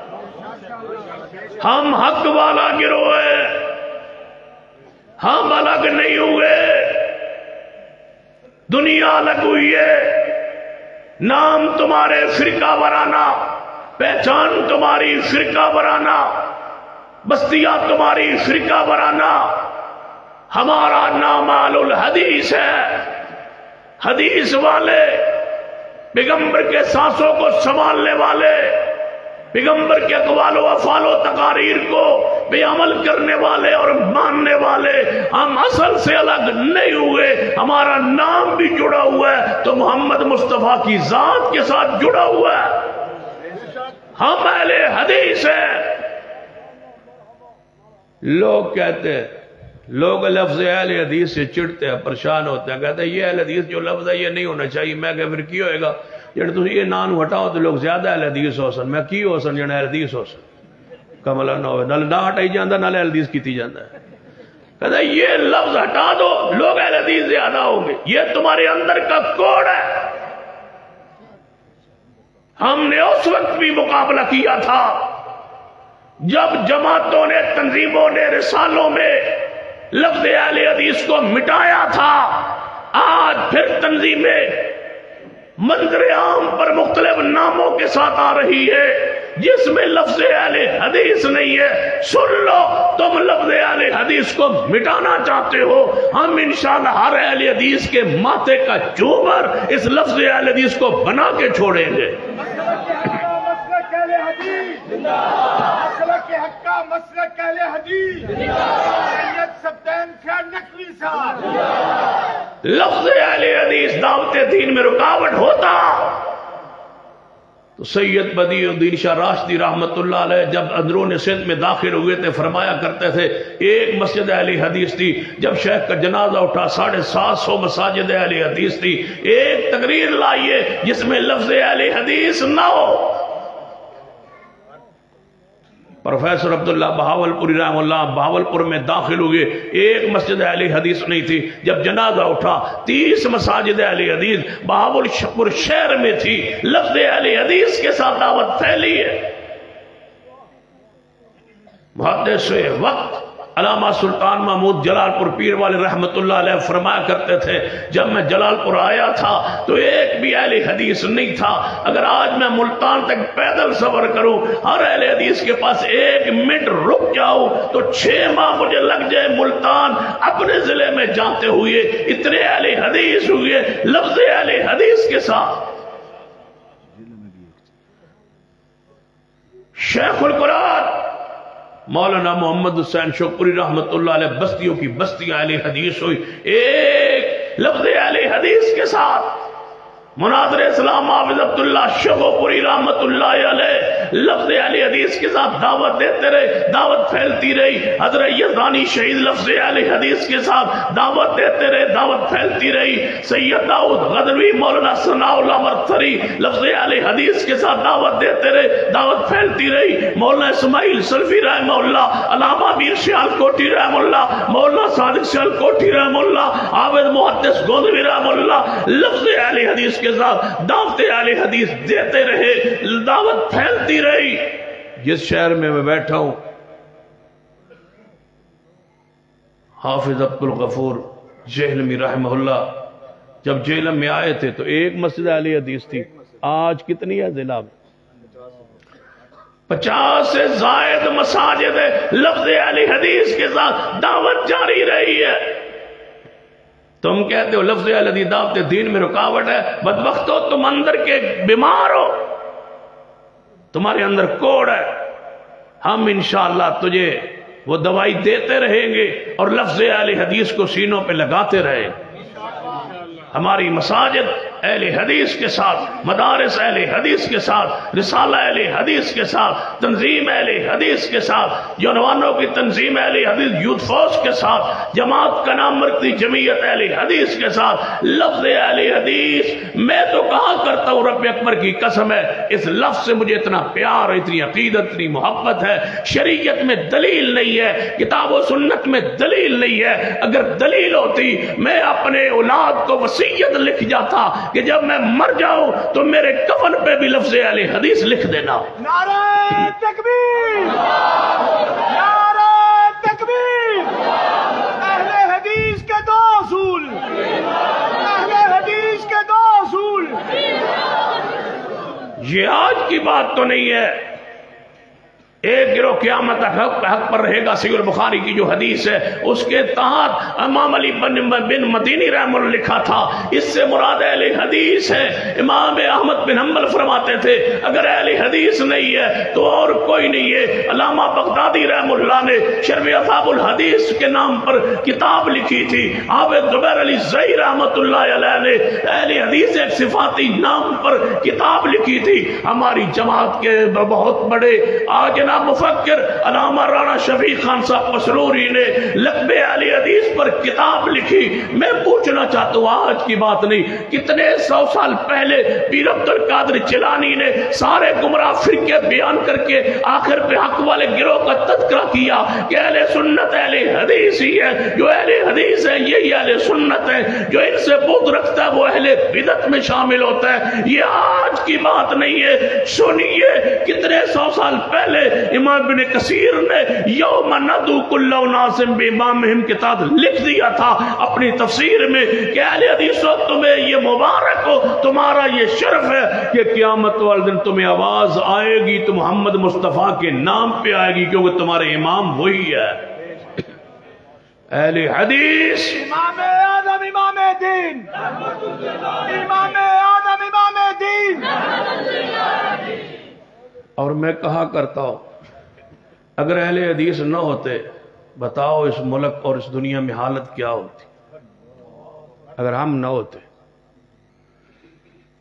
ہم حق والا گروہ ہے، ہم الگ نہیں ہوئے. دنیا الگ ہوئی ہے، نام تمہارے فرقہ وارانہ، پہچان تمہاری فرقہ وارانہ، بستیاں تمہاری فرقہ وارانہ. ہمارا نام اہل الحدیث ہے. حدیث والے، پیغمبر کے سانسوں کو سنبھالنے والے، پیغمبر کے اقوال و افعال و تقاریر کو بے عمل کرنے والے اور ماننے والے. ہم اصل سے الگ نہیں ہوئے. ہمارا نام بھی جڑا ہوا ہے تو محمد مصطفیٰ کی ذات کے ساتھ جڑا ہوا ہے. ہم اہل حدیث ہیں. لوگ کہتے ہیں، لوگ لفظ اہل حدیث سے چڑھتے ہیں، پریشان ہوتے ہیں، کہتے ہیں یہ اہل حدیث جو لفظ ہے یہ نہیں ہونا چاہیے. میں کہ پھر کی ہوئے گا جڑے تم یہ نام ہٹاؤ تو لوگ زیادہ اہل حدیث ہو سن. میں کی ہو سن جڑے اہل حدیث ہو سن کملا نہ ہوئے، نہ ہٹائی جاندہ نہ اہل حدیث کیتی جاندہ ہے. کہتا ہے یہ لفظ ہٹا دو لوگ اہل حدیث زیادہ ہوں گے. یہ تمہارے اندر کا کوڈ ہے. ہم نے اس وقت بھی مقابلہ کیا تھا جب جماعتوں نے، تنظیموں نے رسالوں میں لفظ اہل حدیث کو مٹایا تھا. آج پھر تنظیمیں منظر عام پر مختلف ناموں کے ساتھ آ رہی ہے جس میں لفظ اہل حدیث نہیں ہے. سن لو، تم لفظ اہل حدیث کو مٹانا چاہتے ہو، ہم انشاءاللہ ہر اہل حدیث کے ماتھے کا چوبر اس لفظ اہل حدیث کو بنا کے چھوڑیں گے. لفظ اہل حدیث دعوت دین میں رکاوٹ ہوتا تو سید بدیع الدین شاہ راشدی رحمت اللہ علیہ جب اندرون سندھ میں داخل ہوئے تھے فرمایا کرتے تھے ایک مسجد اہل حدیث تھی. جب شیخ کا جنازہ اٹھا 750 مساجد اہل حدیث تھی. ایک تقریر لائیے جس میں لفظ اہل حدیث نہ ہو. پروفیسر عبداللہ بہاولپوری رحمہ اللہ بہاولپور میں داخل ہوئے، ایک مسجد اہل حدیث نہیں تھی. جب جنازہ اٹھا 30 مساجد اہل حدیث بہاولپور شہر میں تھی. لفظ اہل حدیث کے ساتھ دعوت پھیلی ہے. محدث وقت علامہ سلطان محمود جلال پور پیر والے رحمت اللہ علیہ فرمایا کرتے تھے جب میں جلال پور آیا تھا تو ایک بھی اہل حدیث نہیں تھا. اگر آج میں ملتان تک پیدل سفر کروں، ہر اہل حدیث کے پاس 1 منٹ رک جاؤں تو 6 ماہ مجھے لگ جائے ملتان اپنے ضلع میں جاتے ہوئے. اتنے اہل حدیث ہوئے لفظ اہل حدیث کے ساتھ. شیخ القرآن مولانا محمد حسین شوقپوری رحمت اللہ علیہ بستیوں کی بستیاں اہل حدیث ہوئی. ایک لفظ اہل حدیث کے ساتھ مناظر اسلام حافظ عبداللہ شوقپوری رحمت اللہ علیہ لفظ اہل حدیث کے ساتھ دعوت دیتے رہے، دعوت پھیلتی رہی. حضرت یزدانی شہید لفظ اہل حدیث کے ساتھ دعوت دیتے رہے، دعوت پھیلتی رہی. سید داؤد غدنوی مولانا ثناء اللہ مرتری لفظ اہل حدیث کے ساتھ دعوت دیتے رہے، دعوت پھیلتی رہی. مولانا اسماعیل سلفی رحمہ اللہ، علامہ میر سیال کوٹھی رحمہ اللہ، مولانا صادق سیال کوٹھی رحمہ اللہ، عابد محدث گوندوی رحمہ اللہ لفظ اہل حدیث کے ساتھ دعوت اہل حدیث دیتے رہے، دعوت پھیلتی رہی. جس شہر میں بیٹھا ہوں حافظ عبد الغفور جہلمی رحمہ اللہ جب جیلم میں آئے تھے تو ایک مسجد اہل حدیث تھی، آج کتنی ہے ضلع میں؟ 50 سے زائد مساجد لفظ اہل حدیث کے ساتھ دعوت جاری رہی ہے۔ تم کہتے ہو لفظ اہل حدیث دعوت دین میں رکاوٹ ہے، بدبخت ہو تم، اندر کے بیمار ہو، تمہارے اندر کوڑ ہے۔ ہم انشاءاللہ تجھے وہ دوائی دیتے رہیں گے اور لفظ اہل حدیث کو سینوں پہ لگاتے رہیں۔ ہماری مساجد اہل حدیث کے ساتھ، مدارس اہل حدیث کے ساتھ، رسالہ اہل حدیث کے ساتھ، تنظیم اہل حدیث کے ساتھ، جوانوں کی تنظیم اہل حدیث یوتھ فورس کے ساتھ، جماعت کا نام رکھتی جمعیت اہل حدیث کے ساتھ، لفظ اہل حدیث میں تو کہا کرتا ہوں رب اکبر کی قسم ہے، اس لفظ سے مجھے اتنا پیار، اتنی عقیدت، اتنی محبت ہے۔ شریعت میں دلیل نہیں ہے، کتاب و سنت میں دلیل نہیں ہے۔ اگر دلیل ہوتی میں اپنے اولاد کو وصیت لکھ جاتا کہ جب میں مر جاؤں تو میرے کفن پہ بھی لفظ اہل حدیث لکھ دینا۔ نعرہ تکبیر، نعرہ تکبیر۔ اہل حدیث کے دو اصول، اہل حدیث کے دو اصول۔ یہ آج کی بات تو نہیں ہے، ایک گروہ قیامت تک حق پر رہے گا۔ صحیح البخاری کی جو حدیث ہے اس کے تحت امام علی بن مدینی رحمہ اللہ لکھا تھا، اس سے مراد اہل حدیث ہے۔ امام احمد بن حنبل فرماتے تھے اگر اہل حدیث نہیں ہے تو اور کوئی نہیں ہے۔ علامہ بغدادی رحمہ اللہ نے شرح اصحاب الحدیث کے نام پر کتاب لکھی تھی۔ حافظ زبیر علی زئی رحمۃ اللہ علیہ نے اہل حدیث ایک صفاتی نام پر کتاب لکھی تھی۔ ہماری جماعت کے بہت بڑے جناب مفکر علامہ رانا شفیق خان صاحب پسروری نے لقب اہل حدیث پر کتاب لکھی۔ میں پوچھنا چاہتا ہوں، آج کی بات نہیں، کتنے 100 سال پہلے پیر عبد القادر جیلانی نے سارے گمراہ فرقے بیان کر کے آخر پہ حق والے گروہ کا تذکرہ کیا کہ اہل سنت اہل حدیث ہی ہے، جو اہل حدیث ہے یہی اہل سنت ہے، جو ان سے بغض رکھتا ہے وہ اہل بدعت میں شامل ہوتا ہے۔ یہ آج کی بات نہیں ہے، سنیے کتنے 100 سال پہلے امام ابن کثیر نے یوم ندعو کل اناس بامامہم کے تحت لکھ دیا تھا اپنی تفسیر میں کہ اہل حدیثو تمہیں یہ مبارک ہو، تمہارا یہ شرف ہے کہ قیامت والے دن تمہیں آواز آئے گی تو محمد مصطفیٰ کے نام پہ آئے گی، کیونکہ تمہارے امام وہی ہے اہل حدیث۔ امام اعظم امام دین، امام اعظم امام دین۔ اور میں کہا کرتا ہوں اگر اہل حدیث نہ ہوتے بتاؤ اس ملک اور اس دنیا میں حالت کیا ہوتی؟ اگر ہم نہ ہوتے،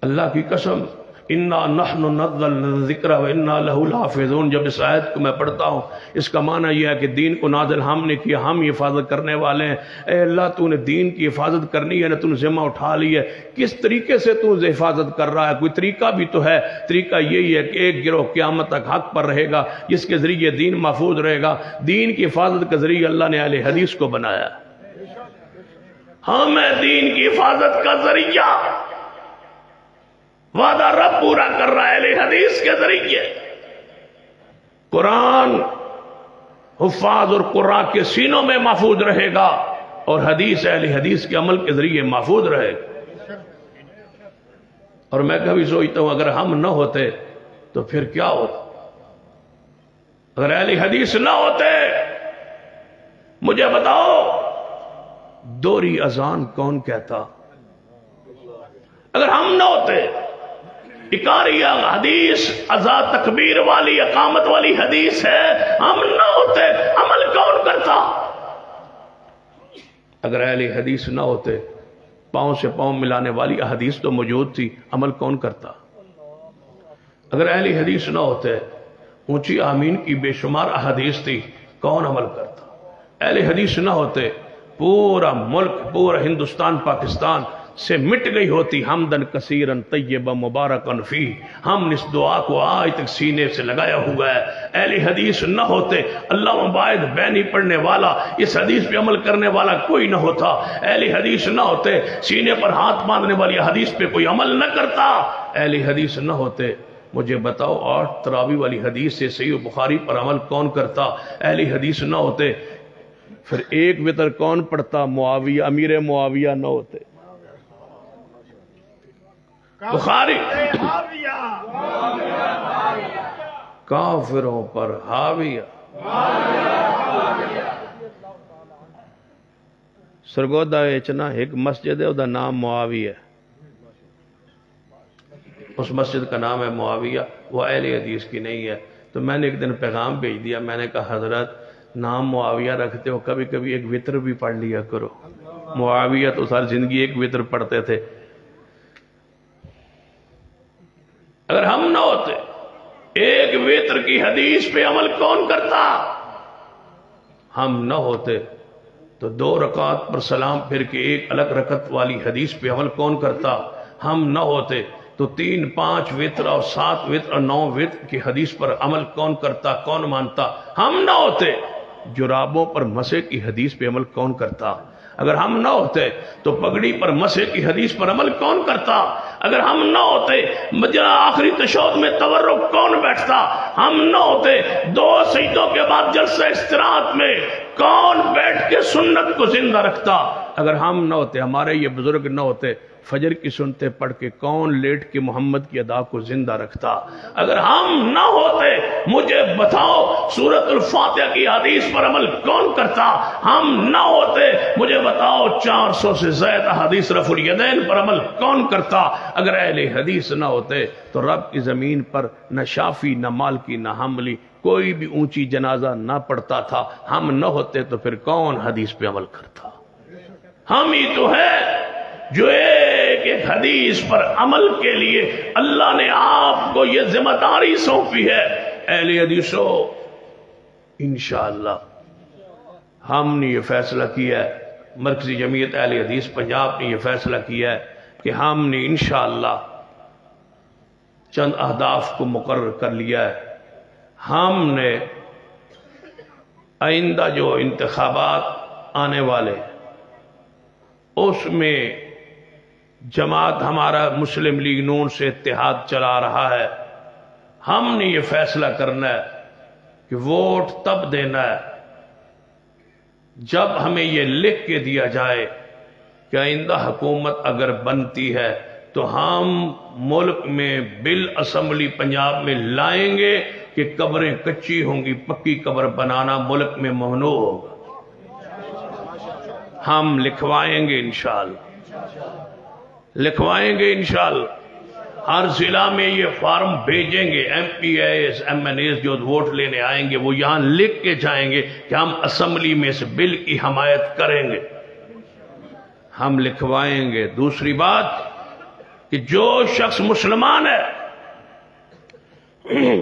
اللہ کی قسم، انا نحن نزلنا الذکر وانا لہ لحافظون، جب اس آیت کو میں پڑھتا ہوں اس کا معنی یہ ہے کہ دین کو نازل ہم نے کیا، ہم حفاظت کرنے والے ہیں۔ اے اللہ تو نے دین کی حفاظت کرنی ہے نا، تو نے ذمہ اٹھا لی ہے، کس طریقے سے تو حفاظت کر رہا ہے؟ کوئی طریقہ بھی تو ہے۔ طریقہ یہی ہے کہ ایک گروہ قیامت تک حق پر رہے گا جس کے ذریعے دین محفوظ رہے گا۔ دین کی حفاظت کے ذریعے اللہ نے اہل حدیث کو بنایا، ہم دین کی حفاظت کا ذریعہ وعدہ رب پورا کر رہا ہے اہل حدیث کے ذریعے۔ قرآن حفاظ اور قرآن کے سینوں میں محفوظ رہے گا اور حدیث اہل حدیث کے عمل کے ذریعے محفوظ رہے گا۔ اور میں کبھی سوچتا ہوں اگر ہم نہ ہوتے تو پھر کیا ہوتا؟ اگر اہل حدیث نہ ہوتے، مجھے بتاؤ دوہری اذان کون کہتا؟ اگر ہم نہ ہوتے، اکاری حدیث ازا تکبیر والی اقامت والی حدیث ہے، ہم نہ ہوتے عمل کون کرتا؟ اگر اہل حدیث نہ ہوتے، پاؤں سے پاؤں ملانے والی احادیث تو موجود تھی، عمل کون کرتا؟ اگر اہل حدیث نہ ہوتے، اونچی آمین کی بے شمار احادیث تھی، کون عمل کرتا؟ اہل حدیث نہ ہوتے، پورا ملک، پورا ہندوستان پاکستان سے مٹ گئی ہوتی حمدن کثیرن طیبا مبارکن فی۔ ہم اس دعا کو آج تک سینے سے لگایا ہوا ہے۔ اہل حدیث نہ ہوتے، اللہ مباعد بینی پڑھنے والا، اس حدیث پہ عمل کرنے والا کوئی نہ ہوتا۔ اہل حدیث نہ ہوتے، سینے پر ہاتھ باندھنے والی حدیث پہ کوئی عمل نہ کرتا۔ اہل حدیث نہ ہوتے، مجھے بتاؤ 8 تراویح والی حدیث سے صحیح بخاری پر عمل کون کرتا؟ اہل حدیث نہ ہوتے، پھر ایک وتر کون پڑھتا؟ معاویہ، امیر معاویہ نہ ہوتے، بخاری کافروں پر حاویہ سرگودا ایچنا ایک مسجد ہے دا نام معاویہ ہے، اس مسجد کا نام ہے معاویہ، وہ اہل حدیث کی نہیں ہے۔ تو میں نے ایک دن پیغام بھیج دیا، میں نے کہا حضرت نام معاویہ رکھتے ہو، کبھی کبھی ایک وطر بھی پڑھ لیا کرو۔ معاویہ تو ساری زندگی ایک وطر پڑھتے تھے۔ اگر ہم نہ ہوتے، ایک وطر کی حدیث پہ عمل کون کرتا؟ ہم نہ ہوتے تو 2 رکعت پر سلام پھر کے ایک الگ رکعت والی حدیث پہ عمل کون کرتا؟ ہم نہ ہوتے تو 3 5 وطر اور 7 وطر اور 9 وطر کی حدیث پر عمل کون کرتا، کون مانتا؟ ہم نہ ہوتے جرابوں پر مسح کی حدیث پہ عمل کون کرتا؟ اگر ہم نہ ہوتے تو پگڑی پر مسح کی حدیث پر عمل کون کرتا؟ اگر ہم نہ ہوتے آخری تشہد میں تورک کون بیٹھتا؟ ہم نہ ہوتے 2 سجدوں کے بعد جلسہ استراحت میں کون بیٹھ کے سنت کو زندہ رکھتا؟ اگر ہم نہ ہوتے، ہمارے یہ بزرگ نہ ہوتے، فجر کی سنتے پڑھ کے کون لیٹ کے محمد کی ادا کو زندہ رکھتا؟ اگر ہم نہ ہوتے، مجھے بتاؤ سورۃ الفاتحہ کی حدیث پر عمل کون کرتا؟ ہم نہ ہوتے، مجھے بتاؤ 400 سے زائد حدیث رفع الیدین پر عمل کون کرتا؟ اگر اہل حدیث نہ ہوتے تو رب کی زمین پر نہ شافی نہ مالکی نہ حنبلی کوئی بھی اونچی جنازہ نہ پڑتا تھا۔ ہم نہ ہوتے تو پھر کون حدیث پہ عمل کرتا؟ ہم ہی تو ہے جو ایک ایک حدیث پر عمل کے لیے اللہ نے آپ کو یہ ذمہ داری سونپی ہے۔ اہل حدیثو، انشاءاللہ ہم نے یہ فیصلہ کیا ہے، مرکزی جمعیت اہل حدیث پنجاب نے یہ فیصلہ کیا ہے کہ ہم نے انشاءاللہ چند اہداف کو مقرر کر لیا ہے۔ ہم نے آئندہ جو انتخابات آنے والے اس میں جماعت ہمارا مسلم لیگ نون سے اتحاد چلا رہا ہے، ہم نے یہ فیصلہ کرنا ہے کہ ووٹ تب دینا ہے جب ہمیں یہ لکھ کے دیا جائے کہ آئندہ حکومت اگر بنتی ہے تو ہم ملک میں بل اسمبلی پنجاب میں لائیں گے کہ قبریں کچی ہوں گی، پکی قبر بنانا ملک میں ممنوع ہوگا۔ ہم لکھوائیں گے انشاءاللہ، لکھوائیں گے انشاءاللہ، ہر ضلع میں یہ فارم بھیجیں گے، MPs MNAs جو ووٹ لینے آئیں گے وہ یہاں لکھ کے جائیں گے کہ ہم اسمبلی میں اس بل کی حمایت کریں گے، ہم لکھوائیں گے۔ دوسری بات کہ جو شخص مسلمان ہے،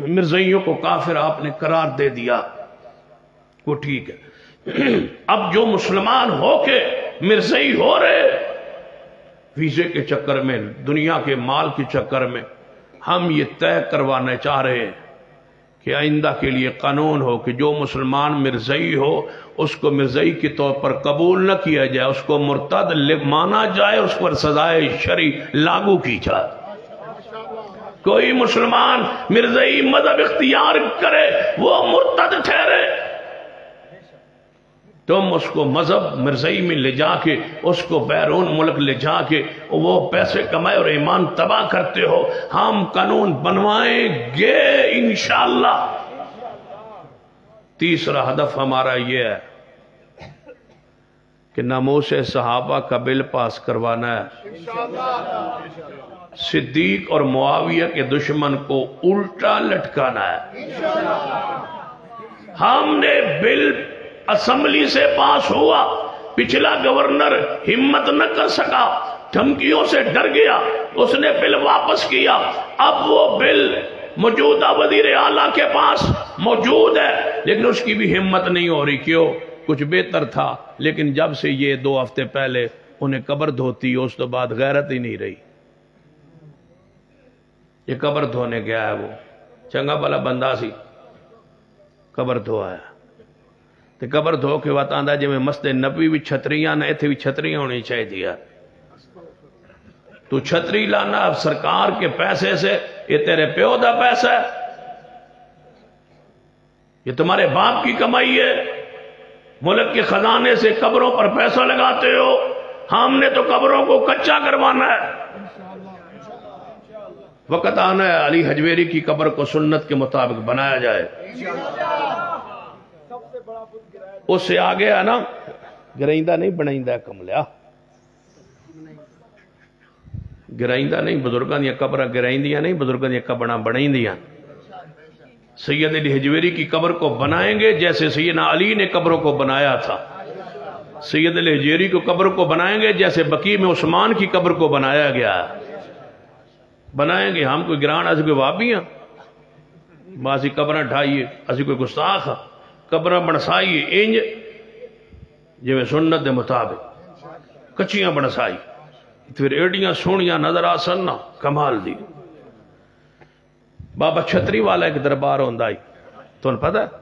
مرزائیوں کو کافر آپ نے قرار دے دیا، وہ ٹھیک ہے۔ اب جو مسلمان ہو کے مرزائی ہو رہے ویزے کے چکر میں، دنیا کے مال کے چکر میں، ہم یہ طے کروانا چاہ رہے ہیں کہ آئندہ کے لیے قانون ہو کہ جو مسلمان مرزائی ہو اس کو مرزائی کے طور پر قبول نہ کیا جائے، اس کو مرتد مانا جائے، اس پر سزائے شرعی لاگو کی جائے۔ کوئی مسلمان مرزائی مذہب اختیار کرے وہ مرتد ٹھہرے، تم اس کو مذہب مرزائی میں لے جا کے اس کو بیرون ملک لے جا کے وہ پیسے کمائے اور ایمان تباہ کرتے ہو۔ ہم قانون بنوائیں گے انشاءاللہ۔ تیسرا ہدف ہمارا یہ ہے کہ ناموس صحابہ کا بل پاس کروانا ہے، صدیق اور معاویہ کے دشمن کو الٹا لٹکانا ہے۔ ہم نے بل اسمبلی سے پاس ہوا، پچھلا گورنر ہمت نہ کر سکا، دھمکیوں سے ڈر گیا، اس نے بل واپس کیا۔ اب وہ بل موجودہ وزیر اعلیٰ کے پاس موجود ہے لیکن اس کی بھی ہمت نہیں ہو رہی۔ کیوں؟ کچھ بہتر تھا لیکن جب سے یہ 2 ہفتے پہلے انہیں قبر دھوتی اس تو بعد غیرت ہی نہیں رہی۔ یہ قبر دھونے گیا ہے، وہ چنگا بھلا بندہ سی، قبر دھویا ہے تے قبر دھو کے وقت آندا جی میں مسجد نبوی بھی چھتریاں نہ ایتھے بھی چھتریاں ہونی چاہیے دیا۔ تو چھتری لانا اب سرکار کے پیسے سے، یہ تیرے پیو دا پیسہ ہے، یہ تمہارے باپ کی کمائی ہے، ملک کے خزانے سے قبروں پر پیسہ لگاتے ہو۔ ہم نے تو قبروں کو کچا کروانا ہے، وقت آنا ہے علی حجویری کی قبر کو سنت کے مطابق بنایا جائے. اس سے آگے ہے نا گرائندہ نہیں بنائندہ کملیا گرائندہ نہیں بزرگاں دیا قبرہ گرائندیاں نہیں بزرگاں دیا قبرہ بنائندیاں. سید علی حجویری کی قبر کو بنائیں گے جیسے سیدنا علی نے قبروں کو بنایا تھا. سید علی حجویری کو قبر کو بنائیں گے جیسے بقیع میں عثمان کی قبر کو بنایا گیا ہے. بنائیں گے. ہم کوئی گران ایسے کوئی وابی ہیں باسی قبرہ ڈھائیے ایسی کوئی گستاخ قبرہ بنسائیے انج جو میں سنت دے مطابق کچیاں بنسائی پھر ایڈیاں سونیاں نظر آسن نا کمال دی. بابا چھتری والا ایک دربار ہوندہ ہی تو انہیں پتہ ہے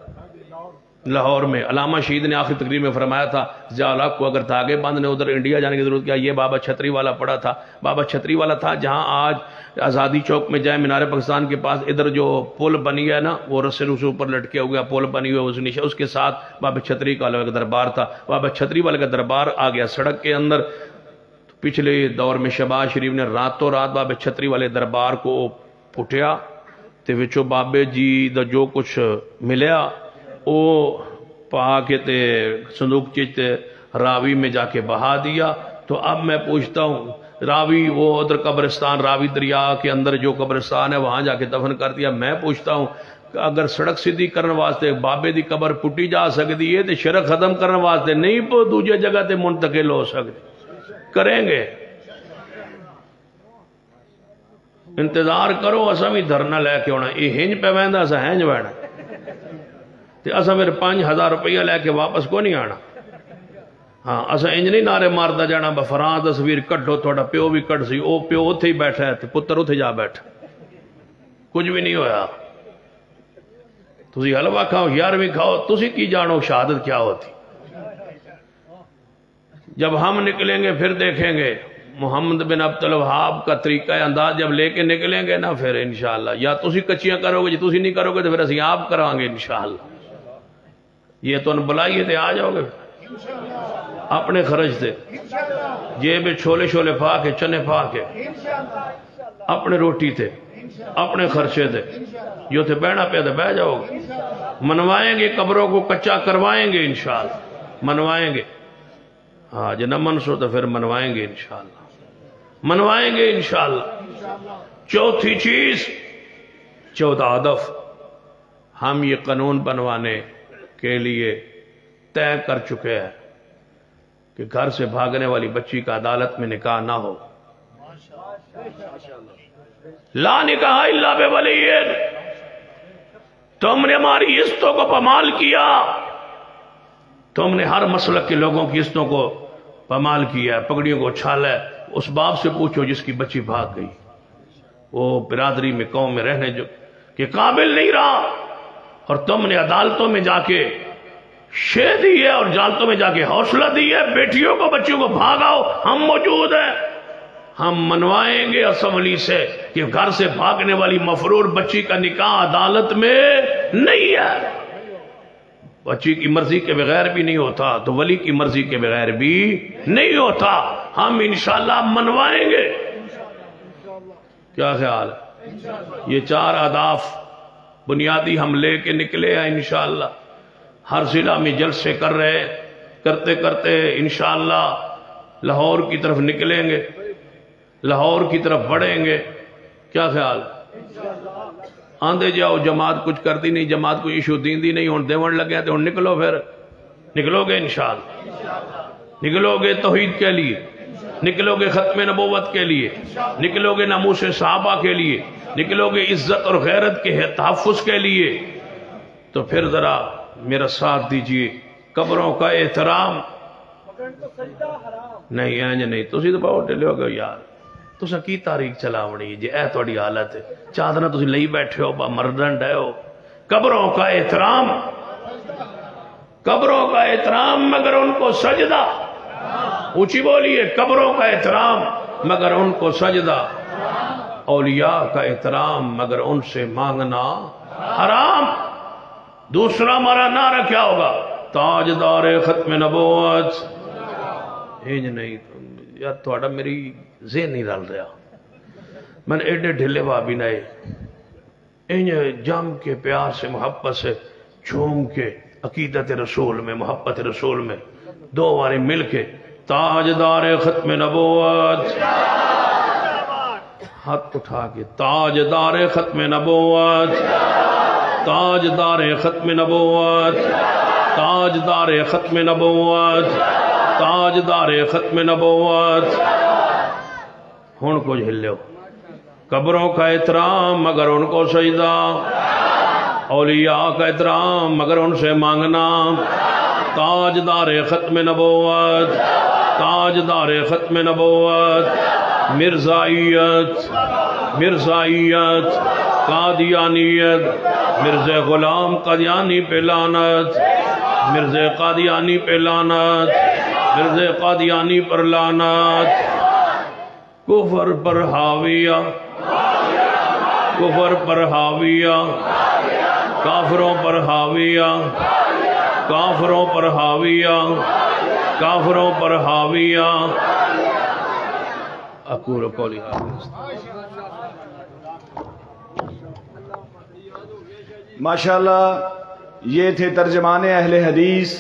لاہور میں علامہ شہید نے آخری تقریر میں فرمایا تھا جالاک کو اگر دھاگے بند نے ادھر انڈیا جانے کی ضرورت کیا یہ بابا چھتری والا پڑا تھا. بابا چھتری والا تھا جہاں آج آزادی چوک میں جائے مینار پاکستان کے پاس ادھر جو پل بنی ہے نا وہ رسے سے اوپر لٹکے ہوئے پل بنی ہوئے اس کے ساتھ بابا چھتری کا دربار تھا. بابا چھتری والے کا دربار آ گیا سڑک کے اندر. پچھلے دور میں شہباز شریف نے راتوں رات بابا چھتری والے دربار کو پھٹیا تے وچو بابے جی دا جو کچھ ملیا او پا کے تے صندوق چیتے راوی میں جا کے بہا دیا. تو اب میں پوچھتا ہوں راوی وہ ادھر قبرستان راوی دریا کے اندر جو قبرستان ہے وہاں جا کے دفن کر دیا. میں پوچھتا ہوں اگر سڑک سیدھی کرنے واسطے بابے دی قبر پٹی جا سکتی ہے تو شرک ختم کرنے واسطے نہیں پو دوجہ جگہ تے منتقل ہو سکتے کریں گے. انتظار کرو اسا بھی دھرنا لے کے ہونا یہ ہنج پہ ویندہ اسا ہنج وینا تے اسا میرے 5,000 روپیہ لے کے واپس کو نہیں آنا. ہاں اسا انج نہیں نعرے ماردا جانا بفران تصویر کٹو تھوڑا پیو بھی کٹ سی او پیو اتھے ہی بیٹھا ہے تے پتر اتھے جا بیٹھا کچھ بھی نہیں ہویا. تسی حلوہ کھاؤ 11ویں کھاؤ تسی کی جانو شہادت کیا ہوتی. جب ہم نکلیں گے پھر دیکھیں گے محمد بن عبد الوہاب کا طریقہ انداز جب لے کے نکلیں گے نا پھر انشاءاللہ یا تسی کچیاں کرو گے جی تسی نہیں کرو گے تو پھر اسی آپ کرائیں گے انشاءاللہ. یہ تو ان بلائیے تے آ جاؤ گے اپنے خرچ تے جیب چھولے شولے پا کے چنے پا کے اپنے روٹی تے اپنے خرچے تے جو تے بہنا پہ تے بہ جاؤ گے. منوائیں گے قبروں کو کچا کروائیں گے انشاءاللہ منوائیں گے. ہاں جی نہ منسو تو پھر منوائیں گے انشاءاللہ منوائیں گے انشاءاللہ. چوتھی چیز 14 ہدف ہم یہ قانون بنوانے کے لیے طے کر چکے ہیں کہ گھر سے بھاگنے والی بچی کا عدالت میں نکاح نہ ہو. لا نکاح الا بولی. تم نے ہماری عزتوں کو پامال کیا تم نے ہر مسلک کے لوگوں کی عزتوں کو پامال کیا پگڑیوں کو چھالا ہے. اس باپ سے پوچھو جس کی بچی بھاگ گئی وہ برادری میں قوم میں رہنے جو کہ قابل نہیں رہا اور تم نے عدالتوں میں جا کے شے دی ہے اور جالتوں میں جا کے حوصلہ دی ہے بیٹیوں کو بچیوں کو بھاگاؤ. ہم موجود ہیں ہم منوائیں گے اسمبلی سے کہ گھر سے بھاگنے والی مفرور بچی کا نکاح عدالت میں نہیں ہے. بچی کی مرضی کے بغیر بھی نہیں ہوتا تو ولی کی مرضی کے بغیر بھی نہیں ہوتا. ہم انشاءاللہ منوائیں گے. کیا خیال ہے؟ یہ 4 اہداف بنیادی ہم لے کے نکلے ہیں انشاءاللہ. ہر ضلع میں جلسے کر رہے کرتے کرتے انشاءاللہ لاہور کی طرف نکلیں گے لاہور کی طرف بڑھیں گے. کیا خیال ہے؟ آندے جاؤ جماعت کچھ کرتی نہیں جماعت کو ایشو دیندی نہیں ہون دیون لگے تو نکلو پھر نکلو گے انشاءاللہ نکلو گے توحید کے لیے نکلو گے ختم نبوت کے لیے نکلو گے ناموس صحابہ کے لیے نکلو گے عزت اور غیرت کے تحفظ کے لیے. تو پھر ذرا میرا ساتھ دیجئے. قبروں کا احترام نہیں اینج نہیں تسی تو بہت ڈلے ہو گئے یار تسا کی تاریخ چلاونی جی اے توڑی حالت ہے چادرہ تسی لئی بیٹھے ہو با مردن ڈے ہو. قبروں کا احترام قبروں کا احترام مگر ان کو سجدہ اونچی بولیے قبروں کا احترام مگر ان کو سجدہ اولیاء کا احترام مگر ان سے مانگنا حرام. دوسرا ہمارا نعرہ کیا ہوگا تاجدار ختم نبوت. ہنج نہیں یار تھوڑا میری ذہن نہیں رل رہا من ایڈے ڈھلے وابی نئے انہیں جم کے پیار سے محبت سے جھوم کے عقیدت رسول میں محبت رسول میں دو باری مل کے تاجدار ختم نبوت ہاتھ اٹھا کے تاجدار ختم نبوت تاجدار ختم نبوت تاجدار ختم نبوت تاجدار ختم نبوت ہن کچھ ہلو قبروں کا احترام مگر ان کو سجدہ اولیاء کا احترام مگر ان سے مانگنا تاجدار ختم نبوت تاجدار ختم نبوت مرزائیت مرزائیت قادیانیت مرزا غلام قادیانی پہ لعنت مرزا قادیانی پہ لعنت مرزا قادیانی پر لعنت کفر پر حاویہ کفر پر حاویہ کافروں پر حاویہ کافروں پر حاویہ کافروں پر حاویہ اقول قولی ماشاءاللہ یہ تھے ترجمان اہل حدیث